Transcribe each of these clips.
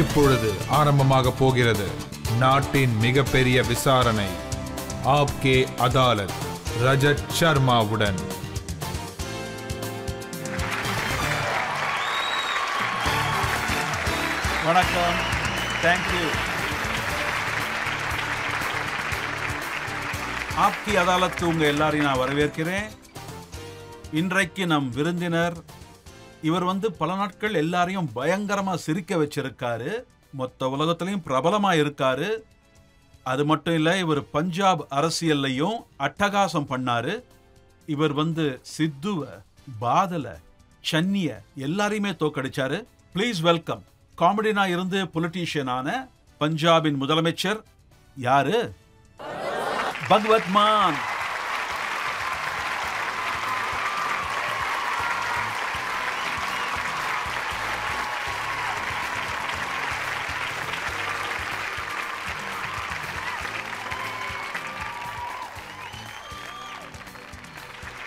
இப்பொழுது ஆரம்பமாக போகிறது நாட்டின் மிகப்பெரிய விசாரணை. ஆப்கே அதாலத் ரஜத் சர்மாவுடன். வணக்கம். தேங்க்யூ. ஆப்கி அதாலத்து உங்க எல்லாரையும் நான் வரவேற்கிறேன். இன்றைக்கு நம் விருந்தினர் இவர் பல நாட்கள் எல்லாரையும் பயங்கரமா சிரிக்க வச்சிருக்காரு. மொத்த உலகத்திலையும் பிரபலமா இருக்காரு. அது மட்டும் இல்ல, இவர் பஞ்சாப் அரசியல்லையும் அட்டகாசம் பண்ணாரு. இவர் சித்துவ, பாதல, சன்னிய எல்லாரையுமே தோக்கடிச்சாரு. ப்ளீஸ் வெல்கம் காமெடினா இருந்து பொலிட்டீஷியனான பஞ்சாபின் முதலமைச்சர் யாரு? பகவத் மான்.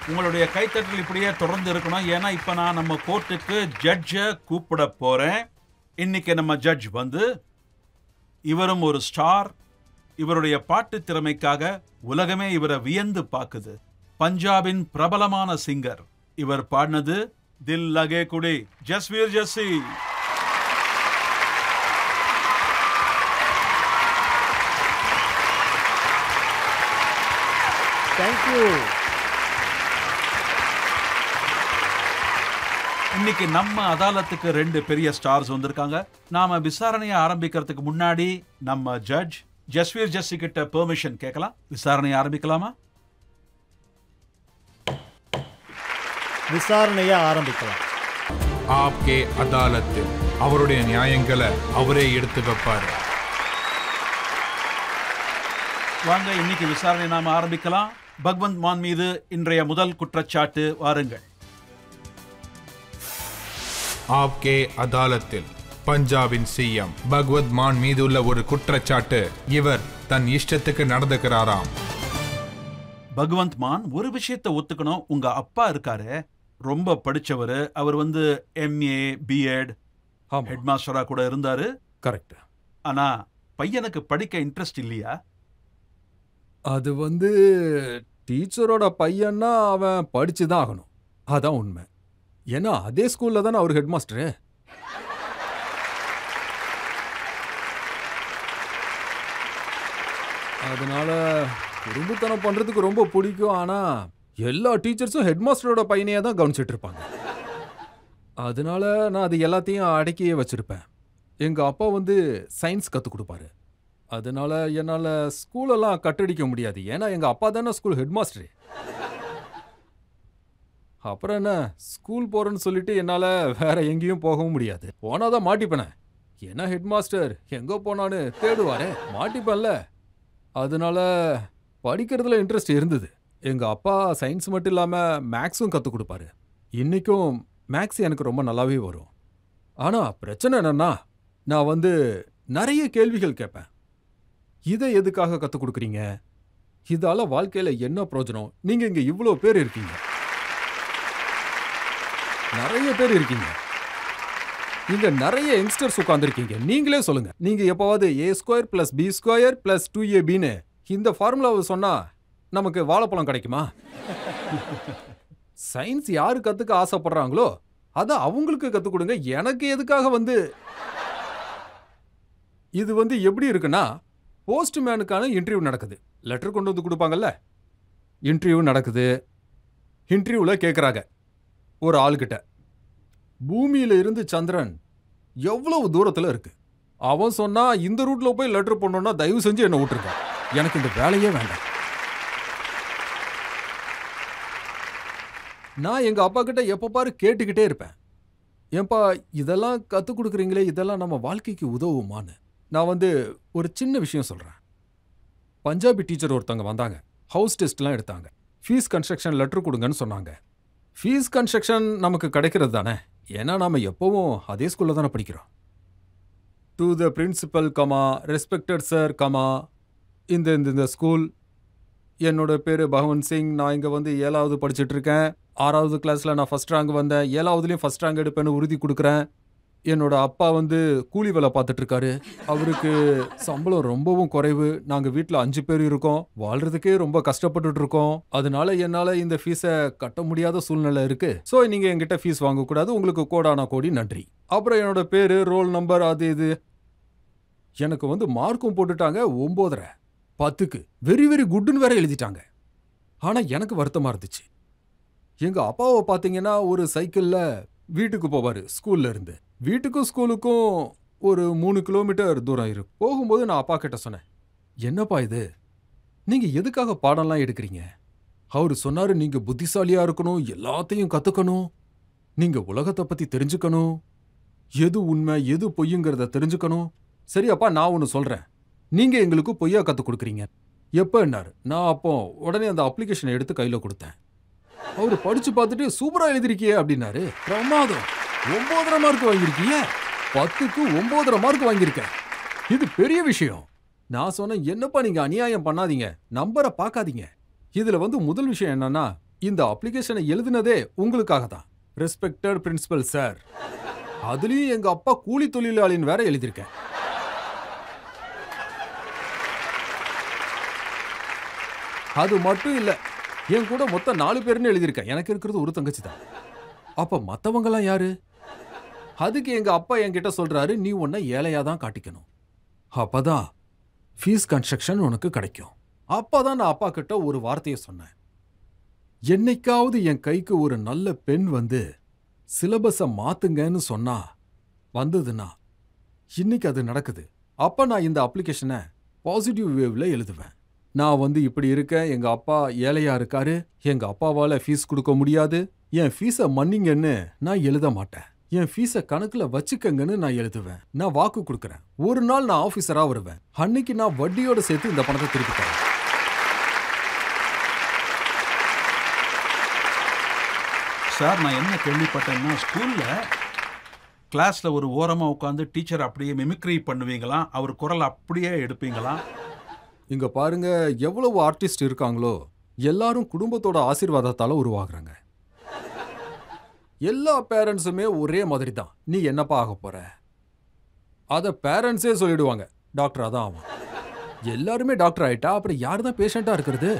உங்களுடைய கைத்தட்டல் இப்படியே தொடர்ந்து இருக்கணும். ஏன்னா இப்ப நான் நம்ம கோர்ட்டுக்கு ஜட்ஜை கூப்பிட போறேன். இன்னைக்கு நம்ம ஜட்ஜ் இவரும் ஒரு ஸ்டார். இவருடைய பாட்டு திறமைக்காக உலகமே இவரை வியந்து பார்க்குது. பஞ்சாபின் பிரபலமான சிங்கர். இவர் பாடினது தில் லகே குடி. ஜஸ்வீர் ஜஸ்ஸி. தேங்க்யூ. இன்னைக்கு நம்ம அதாலத்துக்கு 2 பெரிய ஸ்டார்ஸ் வந்திருக்காங்க. நாம விசாரணையை ஆரம்பிக்கிறதுக்கு முன்னாடி நம்ம ஜட்ஜ் ஜஸ்வீர் ஜஸ்ஸி கிட்ட பெர்மிஷன் கேட்கலாம். விசாரணையை ஆரம்பிக்கலாமா? விசாரணையை ஆரம்பிக்கலாம். ஆப்கே அதாலத்தில் அவருடைய நியாயங்களை அவரே எடுத்து வைப்பாரு. வாங்க, இன்னைக்கு விசாரணை நாம ஆரம்பிக்கலாம். பகவந்த் மான் மீது இன்றைய முதல் குற்றச்சாட்டு வாருங்கள். ஆப்கே அதாலத்தில் பஞ்சாபின் சிஎம் பகவத் மான் மீது உள்ள ஒரு குற்றச்சாட்டு, இவர் தன் இஷ்டத்துக்கு நடந்துக்கிறாராம். பகவந்த் மான், ஒரு விஷயத்தை ஒத்துக்கணும். உங்க அப்பா இருக்காரு, ரொம்ப படிச்சவரு. அவர் MA BEd ஹெட் மாஸ்டரா கூட இருந்தாரு. கரெக்ட். ஆனா பையனுக்கு படிக்க இன்ட்ரெஸ்ட் இல்லையா? அது டீச்சரோட பையன்னா அவன் படிச்சுதான் ஆகணும். அதான் உண்மை. ஏன்னா அதே ஸ்கூல்ல தானே அவர் ஹெட் மாஸ்டரு. அதனால குறும்புத்தனம் பண்றதுக்கு ரொம்ப பிடிக்கும். ஆனா எல்லா டீச்சர்ஸும் ஹெட் மாஸ்டரோட பையனையே தான் கவனிச்சிட்டு இருப்பாங்க. அதனால நான் அது எல்லாத்தையும் அடக்கியே வச்சிருப்பேன். எங்க அப்பா சயின்ஸ் கற்றுக் கொடுப்பாரு. அதனால என்னால் ஸ்கூலெல்லாம் கட்டடிக்க முடியாது. ஏன்னா எங்க அப்பா தானே ஸ்கூல் ஹெட் மாஸ்டரு. அப்புறம் என்ன, ஸ்கூல் போறேன்னு சொல்லிட்டு என்னால் வேற எங்கேயும் போகவும் முடியாது. போனாதான் மாட்டிப்பேனே. ஏன்னா ஹெட் மாஸ்டர் எங்கே போனான்னு தேடுவாரே, மாட்டிப்பேன்ல. அதனால படிக்கிறதுல இன்ட்ரெஸ்ட் இருந்தது. எங்கள் அப்பா சயின்ஸ் மட்டும் இல்லாமல் மேக்ஸும் கற்றுக் கொடுப்பாரு. இன்றைக்கும் மேக்ஸ் எனக்கு ரொம்ப நல்லாவே வரும். ஆனால் பிரச்சனை என்னன்னா, நான் நிறைய கேள்விகள் கேட்பேன். இதை எதுக்காக கற்றுக் கொடுக்குறீங்க? இதால வாழ்க்கையில் என்ன பிரயோஜனம்? நீங்கள் இங்கே இவ்வளோ பேர் இருக்கீங்க, நிறைய பேர் இருக்கீங்க, இங்க நிறைய யங்ஸ்டர்ஸ் உட்கார்ந்துருக்கீங்க. நீங்களே சொல்லுங்க, நீங்க எப்பவாவது A² + B² + 2AB இந்த ஃபார்முலாவை சொன்னா நமக்கு வாழைப்பழம் கிடைக்குமா? சயின்ஸ் யாரு கத்துக்க ஆசைப்படுறாங்களோ அதை அவங்களுக்கு கத்துக் கொடுங்க. எனக்கு எதுக்காக இது எப்படி இருக்குன்னா, போஸ்ட்மேனுக்கான இன்டர்வியூ நடக்குது. லெட்டர் கொண்டு கொடுப்பாங்கல்ல, இன்டர்வியூ நடக்குது. இன்டர்வியூல கேட்குறாங்க ஒரு ஆளுகிட்ட, பூமியில இருந்து சந்திரன் எவ்வளவு தூரத்துல இருக்கு? அவன் சொன்னா, இந்த ரூட்ல போய் லெட்டர் பண்ணணும்னா தயவு செஞ்சு என்ன விட்டுருங்க, எனக்கு இந்த வேலையே வேண்டாம். நான் எங்க அப்பா கிட்ட எப்ப பாரு கேட்டுக்கிட்டே இருப்பேன், ஏன்பா இதெல்லாம் கத்துக் கொடுக்குறீங்களே, இதெல்லாம் நம்ம வாழ்க்கைக்கு உதவுமான்னு. நான் ஒரு சின்ன விஷயம் சொல்றேன். பஞ்சாபி டீச்சர் ஒருத்தவங்க வந்தாங்க, ஹவுஸ் டெஸ்ட்லாம் எடுத்தாங்க. ஃபீஸ் கன்ஸ்ட்ரக்ஷன் லெட்டர் கொடுங்கன்னு சொன்னாங்க. ஃபீஸ் கன்ஸ்ட்ரக்ஷன் நமக்கு கிடைக்கிறது தானே, ஏன்னா நாம எப்பவும் அதே ஸ்கூல்ல தானே படிக்கிறோம். To the principal comma respected sir comma இந்த ஸ்கூல், என்னோட பேர் பகவந்த் சிங். நான் இங்கே 7வது படிச்சுட்டு இருக்கேன். 6வது கிளாஸில் நான் ஃபஸ்ட் ரேங்க் வந்தேன். 7வதுலேயும் ஃபஸ்ட் ரேங்க் எடுப்பேன்னு உறுதி கொடுக்குறேன். என்னோட அப்பா வந்து கூலி வேலை பார்த்துட்டு இருக்காரு. அவருக்கு சம்பளம் ரொம்பவும் குறைவு. நாங்க வீட்ல 5 பேர் இருக்கோம். வாழ்றதுக்கே ரொம்ப கஷ்டப்பட்டுட்டு இருக்கோம். அதனால என்னால இந்த ஃபீஸை கட்ட முடியாத சூழ்நிலை இருக்கு. ஸோ நீங்க என்கிட்ட ஃபீஸ் வாங்கக்கூடாது. உங்களுக்கு கோடான கோடி நன்றி. அப்புறம் என்னோட பேரு, ரோல் நம்பர், அது இது. எனக்கு வந்து மார்க்கும் போட்டுட்டாங்க 9.5 10க்கு. வெரி வெரி குட்னு வேற எழுதிட்டாங்க. ஆனா எனக்கு வருத்தமா இருந்துச்சு. எங்க அப்பாவை பார்த்தீங்கன்னா ஒரு சைக்கிள்ல வீட்டுக்கு போவாரு ஸ்கூல்ல இருந்து. வீட்டுக்கும் ஸ்கூலுக்கும் ஒரு 3 கிலோமீட்டர் தூரம் இருக்கு. போகும்போது நான் அப்பா கிட்ட சொன்னேன், என்னப்பா இது, நீங்க எதுக்காக பாடம்லாம் எடுக்கிறீங்க? அவரு சொன்னாரு, நீங்க புத்திசாலியா இருக்கணும், எல்லாத்தையும் கத்துக்கணும், நீங்க உலகத்தை பத்தி தெரிஞ்சுக்கணும், எது உண்மை எது பொய்யுங்கிறத தெரிஞ்சுக்கணும். சரி அப்பா, நான் ஒன்னு சொல்றேன், நீங்க எங்களுக்கு பொய்யா கத்து கொடுக்குறீங்க. எப்பன்னாரு. நான் அப்போ உடனே அந்த அப்ளிகேஷனை எடுத்து கையில கொடுத்தேன். அவரு படிச்சு பார்த்துட்டு சூப்பரா எழுதிருக்கியே அப்படின்னாரு. பிரமாதம், 9.5 மார்க் வாங்கியிருக்கிய, 10க்கு 9.5 மார்க் வாங்கியிருக்கேன், இது பெரிய விஷயம். நான் சொன்னேன், என்னப்பா நீங்க அநியாயம் பண்ணாதீங்க, நம்பரை பார்க்காதீங்க. இதுல வந்து முதல் விஷயம் என்னன்னா, இந்த அப்ளிகேஷனை எழுதினதே உங்களுக்காக தான். Respected principal sir. அதுலயும் எங்க அப்பா கூலி தொழிலாளின்னு வேற எழுதியிருக்கேன். அது மட்டும் இல்ல, என் கூட மொத்தம் 4 பேர்னு எழுதியிருக்கேன். எனக்கு இருக்கிறது ஒரு தங்கச்சி தான். அப்ப மத்தவங்கலாம் யாரு? அதுக்கு எங்க அப்பா என்கிட்ட சொல்றாரு, நீ உன்னை ஏழையா தான் காட்டிக்கணும், அப்பதான் ஃபீஸ் கன்ஸ்ட்ரக்ஷன் உனக்கு கிடைக்கும். அப்பதான் நான் அப்பா கிட்ட ஒரு வார்த்தையை சொன்னேன், என்னைக்காவது என் கைக்கு ஒரு நல்ல பெண் வந்து சிலபஸை மாத்துங்கன்னு சொன்னா வந்ததுன்னா இன்னைக்கு அது நடக்குது. அப்ப நான் இந்த அப்ளிகேஷனை பாசிட்டிவ் வேவ்ல எழுதுவேன். நான் வந்து இப்படி இருக்கேன், எங்க அப்பா ஏழையா இருக்காரு, எங்க அப்பாவால ஃபீஸ் கொடுக்க முடியாது, என் ஃபீஸை மன்னிங்கன்னு நான் எழுத மாட்டேன், என் ஃபீஸை கணக்குல வச்சுக்கங்கன்னு நான் எழுதுவேன். நான் வாக்கு கொடுக்கறேன், ஒரு நாள் நான் ஆபீசரா வருவேன், அன்னைக்கு நான் வட்டியோட சேர்த்து இந்த பணத்தை திருப்பி தரேன். சார், நான் என்ன கேள்விப்பட்டேன்னா, ஸ்கூல்ல கிளாஸ்ல ஒரு ஓரமா உட்காந்து டீச்சர் அப்படியே மிமிக்ரி பண்ணுவீங்களாம், அவர் குரல் அப்படியே எடுப்பீங்களாம். இங்க பாருங்க, எவ்வளவு ஆர்டிஸ்ட் இருக்காங்களோ எல்லாரும் குடும்பத்தோட ஆசீர்வாதத்தால உருவாகுறாங்க. எல்லா பேரண்ட்ஸுமே ஒரே மாதிரி தான். நீ என்னப்பா ஆக போற, அத பேரண்ட்ஸே சொல்லிடுவாங்க, டாக்டரா தான் ஆகும். எல்லாருமே டாக்டர் ஆயிட்டா அப்புறம் யாரு தான் பேஷண்டா இருக்கிறது?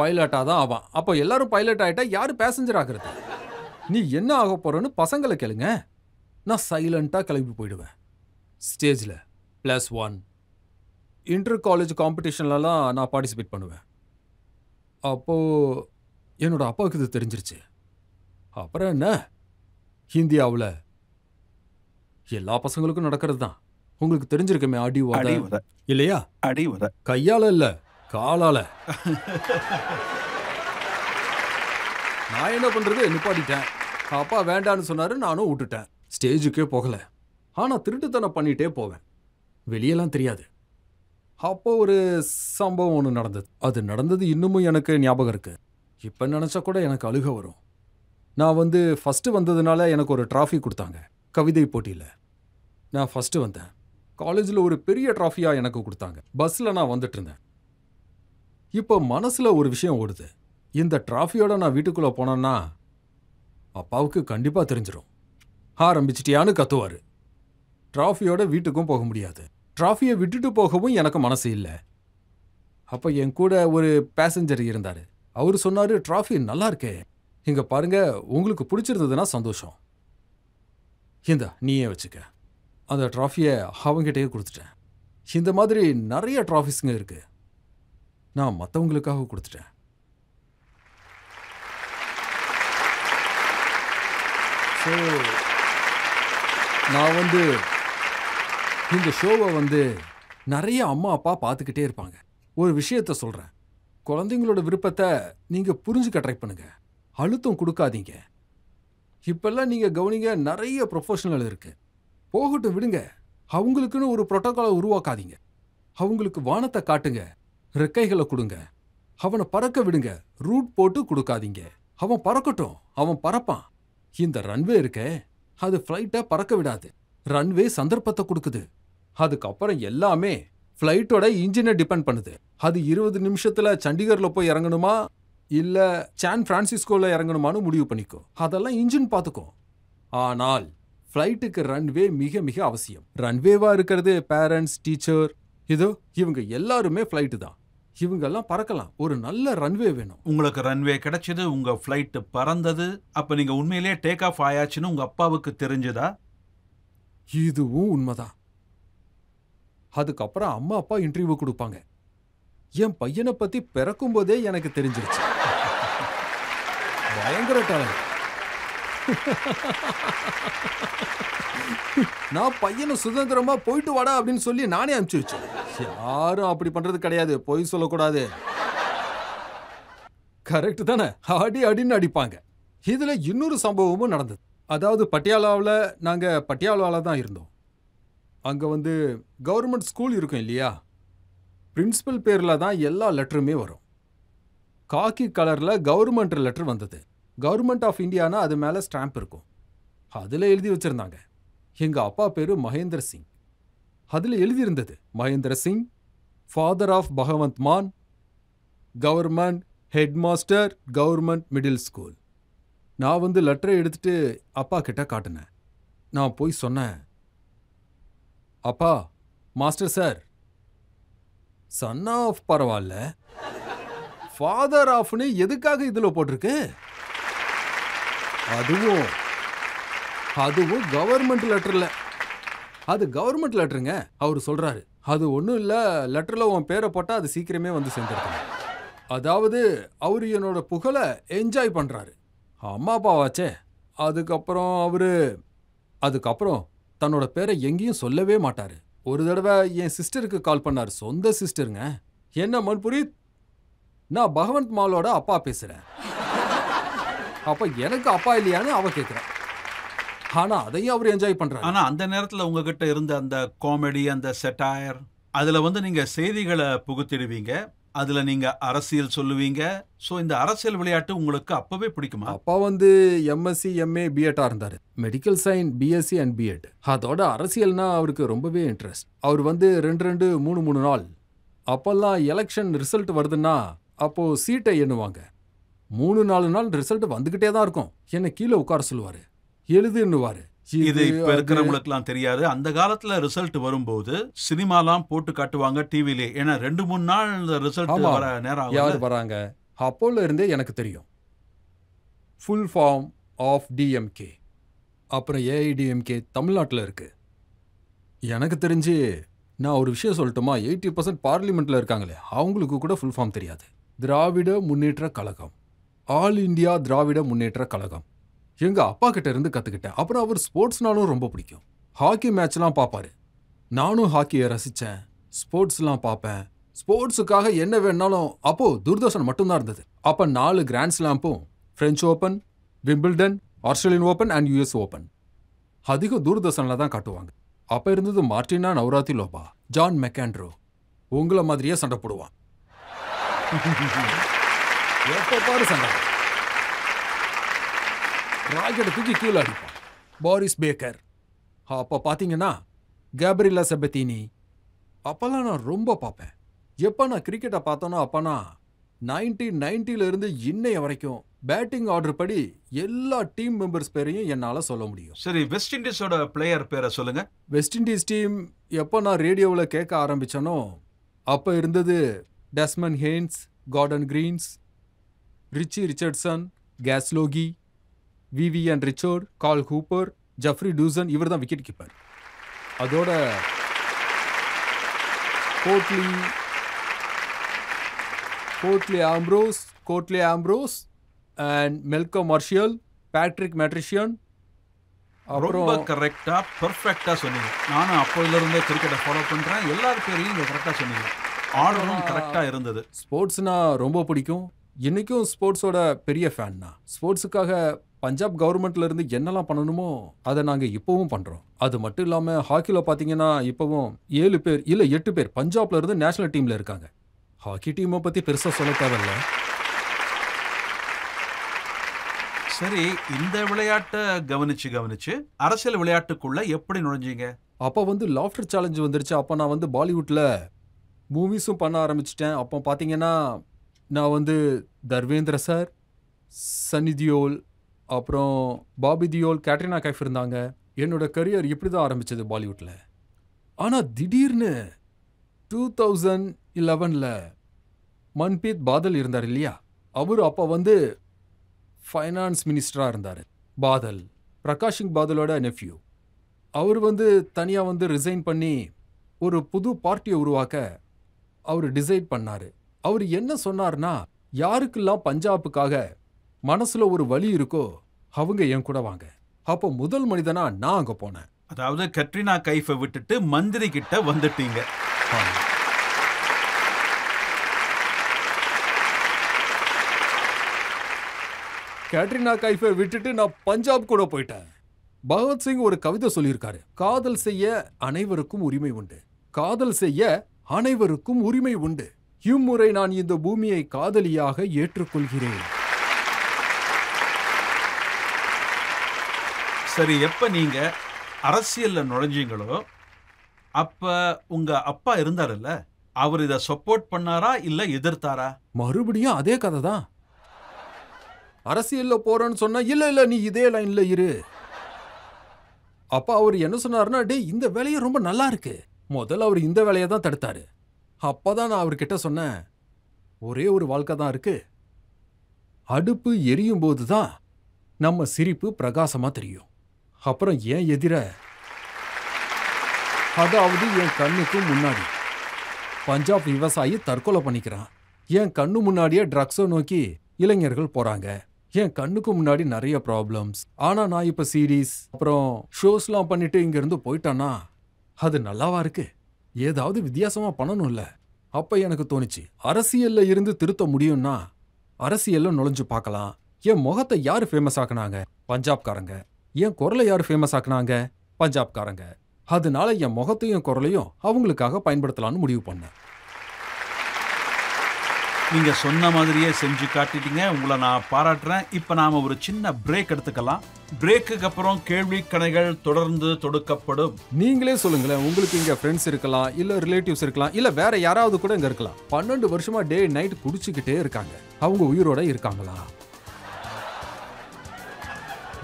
பைலட்டா தான் ஆவான். அப்போ எல்லாரும் பைலட் ஆயிட்டா யாரு பேசஞ்சர் ஆகிறது? நீ என்ன ஆக போறன்னு பசங்களை கேளுங்க. நான் சைலண்டா கிளம்பி போயிடுவேன். ஸ்டேஜ்ல +1 இன்டர் காலேஜ் காம்படிஷன்லலாம் நான் பார்ட்டிசிபேட் பண்ணுவேன். அப்போ என்னோட அப்பாவுக்கு இது தெரிஞ்சிருச்சு. அப்புறம் என்ன, இந்தியாவில் எல்லா பசங்களுக்கும் நடக்கிறது தான். உங்களுக்கு தெரிஞ்சிருக்குமே, அடி உத இல்லையா? அடி உத கையால இல்ல, காலால. நான் என்ன பண்றது, நிப்பாட்டிட்டேன். அப்பா வேண்டான்னு சொன்னாரு, நானும் விட்டுட்டேன். ஸ்டேஜுக்கே போகல. ஆனா திருட்டுத்தனம் பண்ணிட்டே போவேன், வெளியெல்லாம் தெரியாது. அப்போ ஒரு சம்பவம் ஒன்று நடந்தது. அது நடந்தது இன்னமும் எனக்கு ஞாபகம் இருக்கு. இப்போ நினச்சா கூட எனக்கு அழுக வரும். நான் வந்து ஃபஸ்ட்டு வந்ததுனால எனக்கு ஒரு ட்ராஃபி கொடுத்தாங்க கவிதை போட்டியில். நான் ஃபஸ்ட்டு வந்தேன். காலேஜில் ஒரு பெரிய ட்ராஃபியாக எனக்கு கொடுத்தாங்க. பஸ்ஸில் நான் வந்துட்டு இருந்தேன். இப்போ மனசில் ஒரு விஷயம் ஓடுது, இந்த ட்ராஃபியோட நான் வீட்டுக்குள்ளே போனேன்னா அப்பாவுக்கு கண்டிப்பாக தெரிஞ்சிடும். ஆரம்பிச்சிட்டியான்னு கத்துவார். ட்ராஃபியோட வீட்டுக்கும் போக முடியாது. ட்ராஃபியை விட்டுட்டு போகவும் எனக்கு மனசு இல்லை. அப்போ என் கூட ஒரு பேசஞ்சர் இருந்தார். அவர் சொன்னார், ட்ராஃபி நல்லா இருக்கே, இங்கே பாருங்க, உங்களுக்கு பிடிச்சிருந்ததுன்னா சந்தோஷம், இந்தா நீயே வச்சுக்க. அந்த ட்ராஃபியை அவங்ககிட்டயே கொடுத்துட்டேன். இந்த மாதிரி நிறைய ட்ராஃபிஸ்ங்க இருக்கு, நான் மற்றவங்களுக்காக கொடுத்துட்டேன். ஸோ நான் வந்து இந்த ஷோவை வந்து நிறைய அம்மா அப்பா பார்த்துக்கிட்டே இருப்பாங்க. ஒரு விஷயத்த சொல்கிறேன், குழந்தைங்களோட விருப்பத்தை நீங்கள் புரிஞ்சுக்க ட்ரை பண்ணுங்க, அழுத்தம் கொடுக்காதீங்க. இப்பெல்லாம் நீங்கள் கவனிங்க, நிறைய ப்ரொஃபஷனல் இருக்கு, போகட்டும் விடுங்க. அவங்களுக்குன்னு ஒரு புரோட்டோகாலை உருவாக்காதீங்க. அவங்களுக்கு வானத்தை காட்டுங்க, ரெக்கைகளை கொடுங்க, அவனை பறக்க விடுங்க. ரூட் போட்டு கொடுக்காதீங்க, அவன் பறக்கட்டும், அவன் பறப்பான். இந்த ரன்வே இருக்கே, அது ஃப்ளைட்டை பறக்க விடாது, ரன்வே சந்தர்ப்பத்தை கொடுக்குது. அதுக்கப்புறம் எல்லாமே ஃப்ளைட்டோட இன்ஜினை டிபெண்ட் பண்ணுது. அது 20 நிமிஷத்துல சண்டிகர்ல போய் இறங்கணுமா இல்ல சான் பிரான்சிஸ்கோல இறங்கணுமான்னு முடிவு பண்ணிக்கோ. அதெல்லாம் இன்ஜின் பார்த்துக்கும். ஆனால் ஃப்ளைட்டுக்கு ரன்வே மிக மிக அவசியம். ரன்வேவா இருக்கிறது பேரண்ட்ஸ், டீச்சர், இதோ இவங்க எல்லாருமே ஃப்ளைட்டு தான். இவங்கெல்லாம் பறக்கலாம். ஒரு நல்ல ரன்வே வேணும். உங்களுக்கு ரன்வே கிடைச்சது, உங்க ஃப்ளைட் பறந்தது. அப்ப நீங்க உண்மையிலேயே டேக் ஆஃப் ஆயாச்சுன்னு உங்க அப்பாவுக்கு தெரிஞ்சதா? இதுவும் உண்மைதான். அதுக்கப்புறம் அம்மா அப்பா இன்டர்வியூ கொடுப்பாங்க. என் பையனை பத்தி பிறக்கும் போதே எனக்கு தெரிஞ்சிருச்சு. பயங்கர டேலண்ட். நான் பையனை சுதந்திரமா போயிட்டு வாடா அப்படின்னு சொல்லி நானே அனுப்பிச்சு வச்சேன். யாரும் அப்படி பண்றது கிடையாது. பொய் சொல்லக்கூடாது. கரெக்ட் தானே? அடி அடின்னு அடிப்பாங்க. இதுல இன்னொரு சம்பவமும் நடந்தது. அதாவது நாங்க பட்டியாலால தான் இருந்தோம். அங்க கவர்மெண்ட் ஸ்கூல் இருக்கும் இல்லையா? பிரின்சிபல் பேர்ல தான் எல்லா லெட்டருமே வரும். காக்கி கலர்ல கவர்மெண்ட் லெட்டர் வந்தது. கவர்மெண்ட் ஆஃப் இந்தியானா அது மேல ஸ்டாம்ப் இருக்கும். அதுல எழுதி வச்சிருந்தாங்க, எங்க அப்பா பேரு மகேந்திர சிங். அதுல எழுதி இருந்தது, மகேந்திர சிங், ஃபாதர் ஆஃப் பகவந்த் மான், government head master, government middle school. நான் லெட்டரை எடுத்துட்டு அப்பா கிட்ட காட்டினேன். நான் போய் சொன்னேன், அப்பா, மாஸ்டர் சார், சன் ஆஃப் பரவாயில்ல, ஃபாதர் ஆஃப்னு எதுக்காக இதுல போட்டிருக்கு? அதுவும் கவர்மெண்ட் லெட்டர்ல. அது கவர்மெண்ட் லெட்டருங்க. அவர் சொல்றாரு, அது ஒன்றும் இல்லை, லெட்டரில் உன் பேரை போட்டால் அது சீக்கிரமே சேர்ந்துருக்கணும். அதாவது அவர் என்னோட புகழை என்ஜாய் பண்ணுறாரு. அம்மா அப்பாவாச்சே. அதுக்கப்புறம் தன்னோட பேரை எங்கேயும் சொல்லவே மாட்டார். ஒரு தடவை என் சிஸ்டருக்கு கால் பண்ணார். சொந்த சிஸ்டருங்க. என்ன மன்புரீத், நான் பகவந்த் மாலோட அப்பா பேசுகிறேன். அப்போ எனக்கு அப்பா இல்லையான்னு அவ கேட்குறேன். ஆனா அதையும் அவர் என்ஜாய் பண்றாரு. ஆனா அந்த நேரத்துல உங்ககிட்ட இருந்த அந்த காமெடி, அந்த செட்டாயர், அதுல நீங்க செய்திகளை புகுத்திடுவீங்க, அதுல நீங்க அரசியல் சொல்லுவீங்க. சோ இந்த அரசியல் விளையாட்டு உங்களுக்கு அப்பவே பிடிக்குமா? அப்பா எம்எஸ்சி, எம்ஏ, பிஎட்டா இருந்தாரு. Medical science, B Sc and B Ed. அதோட அரசியல்னா அவருக்கு ரொம்பவே இன்ட்ரெஸ்ட். அவர் 2 3 நாள் அப்பெல்லாம் எலெக்ஷன் ரிசல்ட் வருதுன்னா அப்போ சீட்டை எண்ணுவாங்க. 3-4 நாள் ரிசல்ட் வந்துகிட்டே தான் இருக்கும். என்ன கீழே உட்கார சொல்லுவாரு, எழுதுன்னுவாரு. இது இப்ப இருக்கிறவங்களுக்குலாம் தெரியாது. அந்த காலத்துல ரிசல்ட் வரும்போது சினிமாலாம் போட்டு காட்டுவாங்க டிவிலே. ஏன்னா 2-3 நாள் ரிசல்ட் வர நேரம் யார் வராங்க அப்போல இருந்தே எனக்கு தெரியும். ஃபுல் ஃபார்ம் ஆஃப் டிஎம்கே, அப்புறம் ஏஐடிஎம்கே தமிழ்நாட்டில் இருக்கு. எனக்கு தெரிஞ்சு நான் ஒரு விஷயம் சொல்லட்டுமா, 80% பார்லிமெண்ட்ல இருக்காங்களே அவங்களுக்கு கூட ஃபுல் ஃபார்ம் தெரியாது. Dravida Munnetra Kazhagam, all India Dravida Munnetra Kazhagam. எங்க அப்பா கிட்ட இருந்து கத்துக்கிட்டேன். அப்புறம் அவர் ஸ்போர்ட்ஸ்னாலும் ரொம்ப பிடிக்கும். ஹாக்கி மேட்ச்லாம் பார்ப்பாரு. நானும் ஹாக்கியை ரசிச்சேன், ஸ்போர்ட்ஸ்லாம் பார்ப்பேன். ஸ்போர்ட்ஸுக்காக என்ன வேணாலும் அப்போ தூர்தர்ஷன் மட்டும்தான் இருந்தது. அப்ப 4 கிராண்ட் ஸ்லாம்பும், French Open, Wimbledon, Australian Open and US Open அதிகம் தூர்தர்ஷன்ல தான் காட்டுவாங்க. அப்ப இருந்தது மார்டினா நவ்ராத்திலோவா, ஜான் மெக்காண்ட்ரோ. உங்களை மாதிரியே சண்டை போடுவான். எப்ப பாரு சண்டை. ராக்கெட்டை தூக்கி கீழே அடிப்பான். Paris Baker. அப்ப பாத்தீங்கன்னா கேப்ரியலா செபத்தினி. அப்பெல்லாம் நான் ரொம்ப பார்ப்பேன். எப்ப நான் கிரிக்கெட்டை பார்த்தோன்னா அப்பனா 1990 இருந்து இன்னைய வரைக்கும் பேட்டிங் ஆர்டர் படி எல்லா டீம் மெம்பர்ஸ் பேரையும் என்னால சொல்ல முடியும். சரி, வெஸ்ட் இண்டீஸோட பிளேயர் பேரை சொல்லுங்க. வெஸ்ட் இண்டீஸ் டீம் எப்போ நான் ரேடியோவில் கேட்க ஆரம்பிச்சனோ அப்போ இருந்தது Desmond Haynes, Gordon Greens, Richie Richardson, Gus Logie, Vivian Richard, Carl Hooper, Jeffrey Dujon. இவர் தான் விக்கெட் கீப்பர். அதோட Curtly Ambrose and Malcolm Marshall, Patrick மேட்ரிஷியன். ரொம்ப கரெக்டா பெர்ஃபெக்ட்டா சொன்னீங்க. நானும் அப்போல இருந்தே கிரிக்கெட்டை ஃபாலோ பண்றேன். எல்லார் பேரையும் நீங்க கரெக்டா சொன்னீங்க. ஆர்டரும் கரெக்டா இருந்தது. ஸ்போர்ட்ஸ்னா ரொம்ப பிடிக்கும். இன்னைக்கும் ஸ்போர்ட்ஸோட பெரிய ஃபேன் தான். ஸ்போர்ட்ஸுக்காக பஞ்சாப் கவர்மெண்ட்ல இருந்து என்னெல்லாம் பண்ணணுமோ அதை நாங்க இப்பவும் பண்றோம். அது மட்டும் இல்லாம ஹாக்கில பாத்தீங்கன்னா இப்பவும் 7 பேர் இல்ல 8 பேர் பஞ்சாப்ல இருந்து நேஷனல் டீம்ல இருக்காங்க. ஹாக்கி டீமை பத்தி பெருசா சொல்ல தேவையில்ல. சரி, இந்த விளையாட்டை கவனிச்சு அரசியல் விளையாட்டுக்குள்ள எப்படி நுழைஞ்சீங்க? அப்ப லாஃப்டர் சேலஞ்ச் வந்துருச்சு. அப்ப நான் பாலிவுட்ல மூவிஸும் பண்ண ஆரம்பிச்சிட்டேன். அப்போ பாத்தீங்கன்னா நான் தர்வேந்திர சார், சன்னி தியோல், அப்புறம் பாபி தியோல், கேட்ரினா கைஃப் இருந்தாங்க. என்னோட கரியர் இப்படி தான் ஆரம்பிச்சது பாலிவுட்ல. ஆனா திடீர்னு 2011ல மன்பீத் பாதல் இருந்தார் இல்லையா, அவரு அப்ப வந்து ஃபைனான்ஸ் மினிஸ்டரா இருந்தாரு. பாதல் பிரகாஷ் சிங் பாதலோட நெஃப்யூ. அவர் வந்து தனியா வந்து ரிசைன் பண்ணி ஒரு புது பார்ட்டியை உருவாக்க அவர் டிசைட் பண்ணாரு. அவர் என்ன சொன்னார்னா, யாருக்கெல்லாம் பஞ்சாபுக்காக மனசுல ஒரு வலி இருக்கோ அவங்க என் கூட வாங்க. அப்போ முதல் மனிதனா நான் அங்க போனேன். அதாவது கட்ரினா கைஃபை விட்டுட்டு மந்திரி கிட்ட வந்துட்டீங்க. கேட்ரினா கைஃபை விட்டுட்டு நான் பஞ்சாப் கூட போயிட்டேன். பகவத்சிங் ஒரு கவிதை சொல்லியிருக்காரு, காதல் செய்ய அனைவருக்கும் உரிமை உண்டு, காதல் செய்ய அனைவருக்கும் உரிமை உண்டு, இம்முறை நான் இந்த பூமியை காதலியாக ஏற்றுக்கொள்கிறேன். சரி, எப்ப நீங்க அரசியல்ல நுழைஞ்சீங்களோ அப்ப உங்க அப்பா இருந்தாருல்ல, அவர் இத சப்போர்ட் பண்ணாரா இல்ல எதிர்த்தாரா? மறுபடியும் அதே கதை தான். அரசியல்ல போறேன்னு சொன்னா, இல்ல இல்ல நீ இதே லைன்ல இரு. அப்ப அவர் என்ன சொன்னாருன்னா, டேய் இந்த வேலையை ரொம்ப நல்லா இருக்கு. முதல்ல அவர் இந்த வேலையை தான் தடுத்தாரு. அப்பதான் நான் அவர்கிட்ட சொன்னேன், ஒரே ஒரு வாழ்க்கை தான் இருக்கு. அடுப்பு எரியும் போதுதான் நம்ம சிரிப்பு பிரகாசமா தெரியும். அப்புறம் ஏன் எதிர, அதாவது என் கண்ணுக்கு முன்னாடி பஞ்சாப் விவசாயி தற்கொலை பண்ணிக்கிறான். என் கண்ணு முன்னாடியே ட்ரக்ஸை நோக்கி இளைஞர்கள் போறாங்க. என் கண்ணுக்கு முன்னாடி நிறைய ப்ராப்ளம்ஸ். ஆனா நான் இப்ப சீரீஸ் அப்புறம் ஷோஸ்லாம் பண்ணிட்டு இங்க இருந்து போயிட்டானா அது நல்லாவா இருக்கு? ஏதாவது வித்தியாசமா பண்ணணும்ல. அப்ப எனக்கு தோணுச்சு, அரசியல்ல இருந்து திருத்த முடியும்னா அரசியல்ல நுழைஞ்சு பார்க்கலாம். என் முகத்தை யாரு ஃபேமஸ் ஆக்குனாங்க? பஞ்சாப்காரங்க. என் குரலை யாரு ஃபேமஸ் ஆக்குனாங்க? பஞ்சாப்காரங்க. அதனால என் முகத்தையும் குரலையும் அவங்களுக்காக பயன்படுத்தலாம்னு முடிவு பண்ணேன். நீங்க சொன்ன மாதிரியே செஞ்சு காட்டிட்டீங்க. உங்களை நான் பாராட்டுறேன். இப்ப நாம ஒரு சின்ன பிரேக் எடுத்துக்கலாம். பிரேக்குக்கு அப்புறம் கேள்வி கணைகள் தொடர்ந்து தொடுக்கப்படும். நீங்களே சொல்லுங்களேன், உங்களுக்கு இங்க ஃப்ரெண்ட்ஸ் இருக்கலாம், இல்ல ரிலேட்டிவ்ஸ் இருக்கலாம், இல்ல வேற யாராவது கூட இங்க இருக்கலாம். 12 வருஷமா டே நைட் குடிச்சுக்கிட்டே இருக்காங்க. அவங்க உயிரோட இருக்காங்களா?